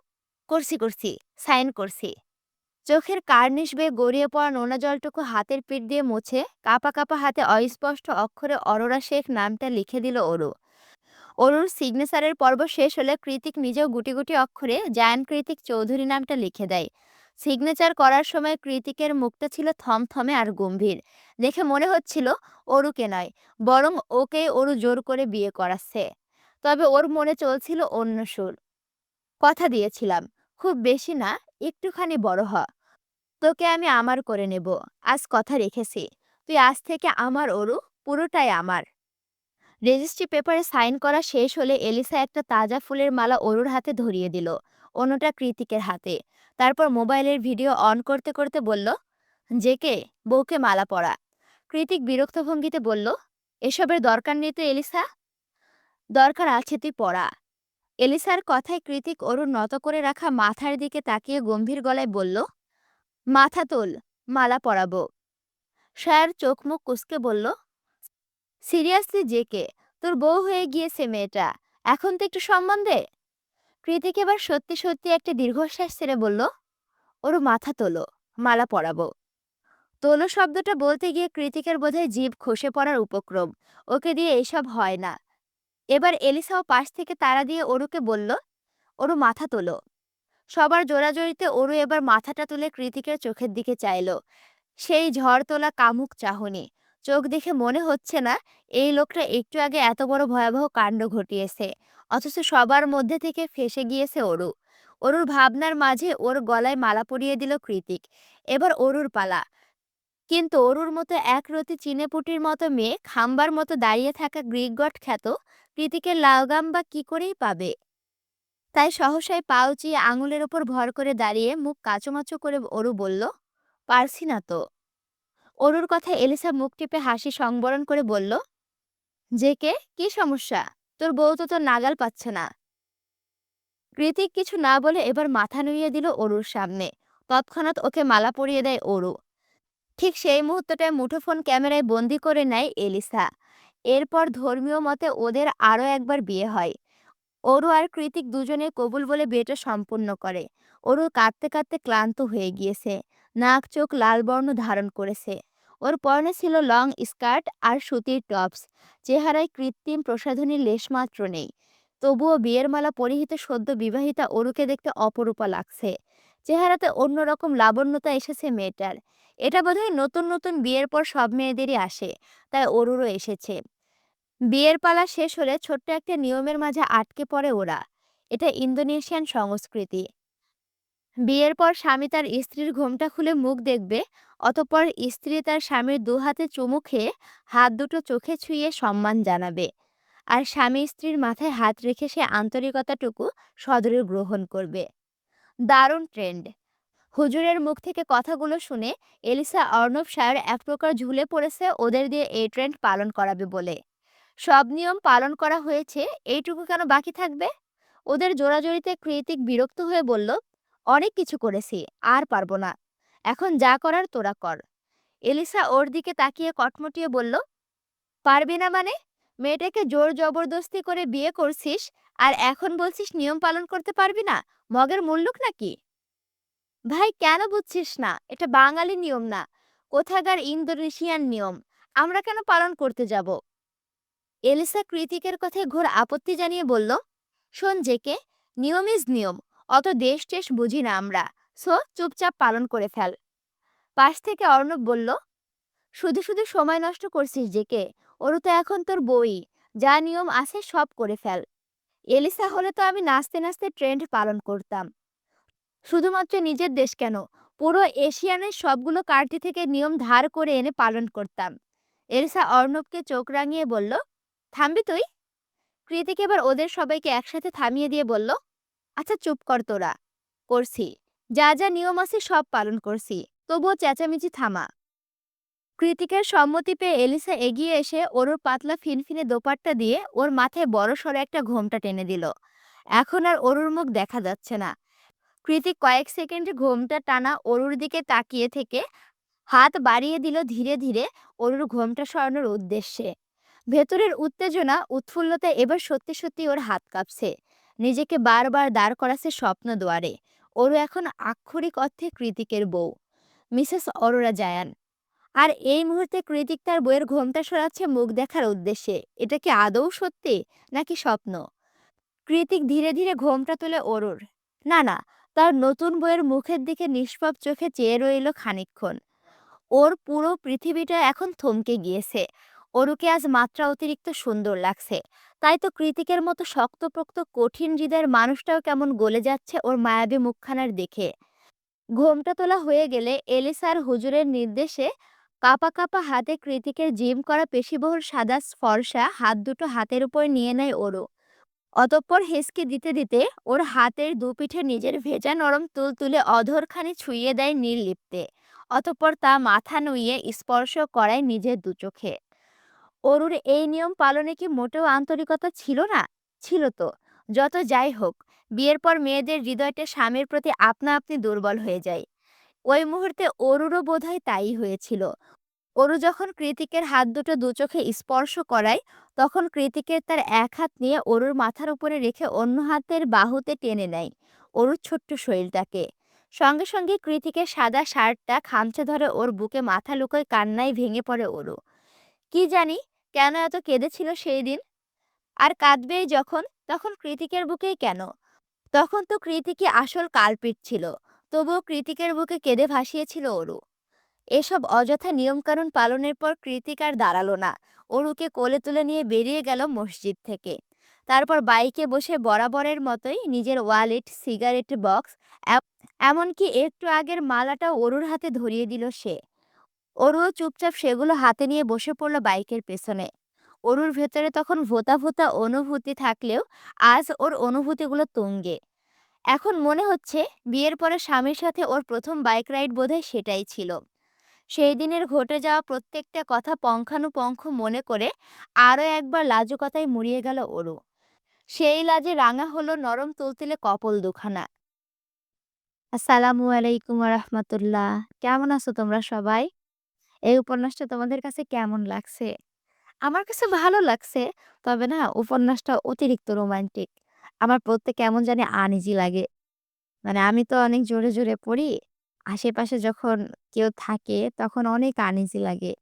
করছি করছি, সাইন করছি। চোখের কার্নিশ বেয়ে গড়িয়ে পড়া নোনা জলটুকু হাতের পিঠ দিয়ে মুছে কাঁপা কাঁপা হাতে অস্পষ্ট অক্ষরে অরোরা শেখ নামটা লিখে দিল অরু। অরুর সিগনেচারের পর্ব শেষ হলে কৃতিক নিজেও গুটি গুটি অক্ষরে জায়ান কৃতিক চৌধুরী নামটা লিখে দেয়। সিগনেচার করার সময় কৃতিকের মুখটা ছিল থমথমে আর গম্ভীর। দেখে মনে হচ্ছিল অরুকে নয়, বরং ওকে অরু জোর করে বিয়ে করাচ্ছে। তবে ওর মনে চলছিল অন্য সুর। কথা দিয়েছিলাম, খুব বেশি না, একটুখানি বড় হ। তোকে আমি আমার করে নেব। আজ কথা রেখেছি। তুই আজ থেকে আমার অরু, পুরোটাই আমার। রেজিস্ট্রি পেপারে সাইন করা শেষ হলে এলিসা একটা তাজা ফুলের মালা অরুর হাতে ধরিয়ে দিল, অন্যটা কৃতিকের হাতে। তারপর মোবাইলের ভিডিও অন করতে করতে বলল, জেকে, বউকে মালা পরা। কৃতিক বিরক্ত ভঙ্গিতে বলল, এসবের দরকার নেই তো এলিসা। দরকার আছে, তুই পড়া। এলিসার কথায় কৃতিক অরুর নত করে রাখা মাথার দিকে তাকিয়ে গম্ভীর গলায় বলল, মাথা তোল, মালা পরাবো। সায়ার চোখ মুখ কুঁচকে বলল, সিরিয়াসলি জেকে, তোর বউ হয়ে গিয়েছে মেয়েটা, এখন তো একটু সম্মান দে। কৃতিক এবার সত্যি সত্যি একটা দীর্ঘশ্বাস ছেড়ে বলল, ওর মাথা তোলো, মালা পরাবো। তোলো শব্দটা বলতে গিয়ে কৃতিকের বোধহয় জিভ খসে পড়ার উপক্রম। ওকে দিয়ে এসব হয় না। এবার এলিসাও পাশ থেকে তাড়া দিয়ে অরুকে বলল, ওরু মাথা তোলো। সবার জোরাজোরিতে অরু এবার মাথাটা তুলে কৃতিকের চোখের দিকে চাইল। সেই ঝড় তোলা কামুক চাহনি। চোখ দেখে মনে হচ্ছে না এই লোকটা একটু আগে এত বড় ভয়াবহ কাণ্ড ঘটিয়েছে, অথচ সবার মধ্যে থেকে ফেঁসে গিয়েছে অরু। অরুর ভাবনার মাঝে ওর গলায় মালা পরিয়ে দিল কৃতিক। এবার অরুর পালা। কিন্তু অরুর মতো একরতি চিনেপুটির মতো মেয়ে, খাম্বার মতো দাঁড়িয়ে থাকা গ্রিক গড খ্যাত কৃতিকের লাউগাম বা কি করেই পাবে। তাই সহসায় পা উঁচিয়ে আঙুলের ওপর ভর করে দাঁড়িয়ে মুখ কাচুমাচু করে অরু বলল, পারছি না তো। অরুর কথা এলিসা মুখ টিপে হাসি সংবরণ করে বলল, জেকে, কি সমস্যা? তোর বউ তো তোর নাগাল পাচ্ছে না। কৃতিক কিছু না বলে এবার মাথা নুইয়ে দিল অরুর সামনে। তৎক্ষণাৎ ওকে মালা পরিয়ে দেয় অরু। ঠিক সেই মুহূর্তটায় মুঠোফোন ক্যামেরায় বন্দি করে নেয় এলিসা। এরপর ধর্মীয় মতে ওদের আরও একবার বিয়ে হয়। অরু আর কৃতিক দুজনে কবুল বলে বিয়েটা সম্পূর্ণ করে। অরু কাঁদতে কাঁদতে ক্লান্ত হয়ে গিয়েছে। নাক চোখ লাল বর্ণ ধারণ করেছে। ওর পরনে ছিল লং স্কার্ট আর সুতির টপস। চেহারায় কৃত্রিম প্রসাধনীর লেশমাত্র নেই। তবুও বিয়ের মালা পরিহিত সদ্য বিবাহিতা অরুকে দেখতে অপরূপা লাগছে। চেহারাতে অন্যরকম লাবণ্যতা এসেছে মেয়েটার। এটা বোধহয় নতুন নতুন বিয়ের পর সব মেয়েদেরই আসে, তাই অরুরও এসেছে। বিয়ের পালা শেষ হলে ছোট্ট একটা নিয়মের মাঝে আটকে পড়ে ওরা। এটা ইন্দোনেশিয়ান সংস্কৃতি। বিয়ের পর স্বামী তার স্ত্রীর ঘোমটা খুলে মুখ দেখবে, অতঃপর স্ত্রী তার স্বামীর দুহাতে চুমু খেয়ে হাত দুটো চোখে ছুঁয়ে সম্মান জানাবে। আর স্বামী স্ত্রীর মাথায় হাত রেখে সে আন্তরিকতাটুকু সদরে গ্রহণ করবে। দারুণ ট্রেন্ড! হুজুরের মুখ থেকে কথাগুলো শুনে এলিসা অর্ণব সাহেব এক প্রকার ঝুলে পড়েছে ওদের দিয়ে এই ট্রেন্ড পালন করাবে বলে। সব নিয়ম পালন করা হয়েছে, এইটুকু কেন বাকি থাকবে? ওদের জোরাজুরিতে কৃতিক বিরক্ত হয়ে বলল, অনেক কিছু করেছি, আর পারবো না। এখন যা করার তোরা কর। এলিসা ওর দিকে তাকিয়ে কটমটিয়ে বলল, পারবি না মানে? মেয়েটাকে জোর জবরদস্তি করে বিয়ে করছিস, আর এখন বলছিস নিয়ম পালন করতে পারবি না? মগের মুল্লুক নাকি? ভাই, কেন বুঝছিস না? এটা বাঙালি নিয়ম না, কোথাকার ইন্দোনেশিয়ান নিয়ম। আমরা কেন পালন করতে যাব? এলিসা কৃতিকের কথায় ঘোর আপত্তি জানিয়ে বলল, শোন জেকে, নিয়ম ইজ নিয়ম। অত দেশ টেশ বুঝি না আমরা। সো চুপচাপ পালন করে ফেল। পাশ থেকে অর্ণব বলল, শুধু শুধু সময় নষ্ট করছিস জেকে। ওরও তো এখন তোর বই। যা নিয়ম আছে সব করে ফেল। এলিসা হলে তো আমি নাচতে নাচতে ট্রেন্ড পালন করতাম। শুধুমাত্র নিজের দেশ কেন, পুরো এশিয়ানের সবগুলো কান্ট্রি থেকে নিয়ম ধার করে এনে পালন করতাম। এলিসা অর্ণবকে চোখ রাঙিয়ে বলল, থামবি তুই? কৃতিক এবার ওদের সবাইকে একসাথে থামিয়ে দিয়ে বলল, আচ্ছা চুপ কর তোরা। করছি, যা যা নিয়ম আছে সব পালন করছি, তবুও চেঁচামেচি থামা। কৃতিকের সম্মতি পেয়ে এলিসা এগিয়ে এসে ওর পাতলা ফিনফিনে দোপাট্টা দিয়ে ওর মাথায় বড় সড়ো একটা ঘোমটা টেনে দিল। এখন আর অরুর মুখ দেখা যাচ্ছে না। কৃতিক কয়েক সেকেন্ড ঘোমটা টানা অরুর দিকে তাকিয়ে থেকে হাত বাড়িয়ে দিল ধীরে ধীরে অরুর ঘোমটা সরানোর উদ্দেশ্যে। ভেতরের উত্তেজনা উৎফুল্লতা এবার সত্যি সত্যি ওর হাত কাঁপছে। নিজেকে বারবার দাঁড় করাচ্ছে স্বপ্ন দুয়ারে। ওরু এখন আক্ষরিক অর্থে কৃতিকের বউ, মিসেস অরোরা জায়ান। আর এই মুহূর্তে কৃতিক তার বইয়ের ঘোমটা সরাচ্ছে মুখ দেখার উদ্দেশ্যে। এটা কি আদৌ সত্যি নাকি স্বপ্ন? কৃতিক ধীরে ধীরে ঘোমটা তুলে অরুর, না না, তার নতুন বইয়ের মুখের দিকে নিষ্পাপ চোখে চেয়ে রইল খানিকক্ষণ। ওর পুরো পৃথিবীটা এখন থমকে গিয়েছে। অরুকে আজ মাত্রা অতিরিক্ত সুন্দর লাগছে। তাই তো কৃতিকের মতো শক্তপোক্ত কঠিন হৃদয়ের মানুষটাও কেমন গলে যাচ্ছে ওর মায়াবী মুখখানার দেখে। ঘোমটা তোলা হয়ে গেলে এলিসার হুজুরের নির্দেশে কাঁপা কাঁপা হাতে কৃতিকের জিম করা পেশিবহুল সাদা ফর্সা হাত দুটো হাতের উপর নিয়ে নেয় ওরও। অতঃপর হেঁচকি দিতে দিতে ওর হাতের দুপিঠে নিজের ভেজা নরম তুলতুলে অধরখানি ছুঁয়ে দেয় নির্লিপ্তে। অতঃপর তা মাথা নুইয়ে স্পর্শ করায় নিজের দুচোখে। অরুর এই নিয়ম পালনে কি মোটেও আন্তরিকতা ছিল না? ছিল তো। যত যাই হোক, বিয়ের পর মেয়েদের হৃদয়টা স্বামীর প্রতি আপনা আপনি দুর্বল হয়ে যায়। ওই মুহূর্তে অরুরও বোধহয় তাই হয়েছিল। অরু যখন কৃতিকের হাত দুটো দুচোখে স্পর্শ করায়, তখন কৃতিকের তার এক হাত নিয়ে অরুর মাথার উপরে রেখে অন্য হাতের বাহুতে টেনে নেয় অরুর ছোট্ট শরীরটাকে। সঙ্গে সঙ্গে কৃতিকের সাদা শার্টটা খামচে ধরে ওর বুকে মাথা লুকোয় কান্নায় ভেঙে পড়ে অরু। কি জানি কেন এত কেঁদেছিল সেই দিন। আর কাঁদবেই যখন, তখন কৃতিকের বুকেই কেন? তখন তো কৃতিকই আসল কালপিট ছিল। তবুও কৃতিকের বুকে কেঁদে ভাসিয়েছিল অরু। এসব অযথা নিয়মকানুন পালনের পর কৃতিক আর দাঁড়ালো না। অরুকে কোলে তুলে নিয়ে বেরিয়ে গেল মসজিদ থেকে। তারপর বাইকে বসে বরাবরের মতোই নিজের ওয়ালেট, সিগারেট বক্স, এমনকি একটু আগের মালাটাও অরুর হাতে ধরিয়ে দিল সে। অরুও চুপচাপ সেগুলো হাতে নিয়ে বসে পড়ল বাইকের পেছনে। অরুর ভেতরে তখন ভোঁতা ভোঁতা অনুভূতি থাকলেও আজ ওর অনুভূতিগুলো তুঙ্গে। এখন মনে হচ্ছে বিয়ের পরে স্বামীর সাথে ওর প্রথম বাইক রাইড বোধহয় সেটাই ছিল। সেই দিনের ঘটে যাওয়া প্রত্যেকটা কথা পঙ্খানুপঙ্খ মনে করে আরও একবার লাজুকতায় মুড়িয়ে গেল অরু। সেই লাজে রাঙা হলো নরম তুলতুলে কপল দুখানা। আসসালামু আলাইকুম রহমতুল্লাহ। কেমন আছো তোমরা সবাই? এই উপন্যাসটা তোমাদের কাছে কেমন লাগছে? আমার কাছে ভালো লাগছে। তবে না, উপন্যাসটা অতিরিক্ত রোমান্টিক। আমার পড়তে কেমন জানি আনইজি লাগে। মানে আমি তো অনেক জোরে জোরে পড়ি। আশেপাশে যখন কেউ থাকে তখন অনেক আনইজি লাগে।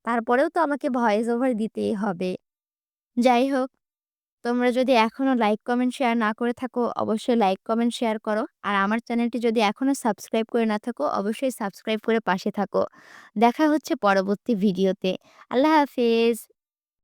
তারপরেও তো আমাকে ভয়েস ওভার দিতেই হবে। যাই হোক, তোমরা যদি এখনো লাইক, কমেন্ট, শেয়ার না করে থাকো, অবশ্যই লাইক, কমেন্ট, শেয়ার করো। আর আমার চ্যানেলটি যদি এখনো সাবস্ক্রাইব করে না থাকো, অবশ্যই সাবস্ক্রাইব করে পাশে থাকো। দেখা হচ্ছে পরবর্তী ভিডিওতে। আল্লাহ হাফেজ।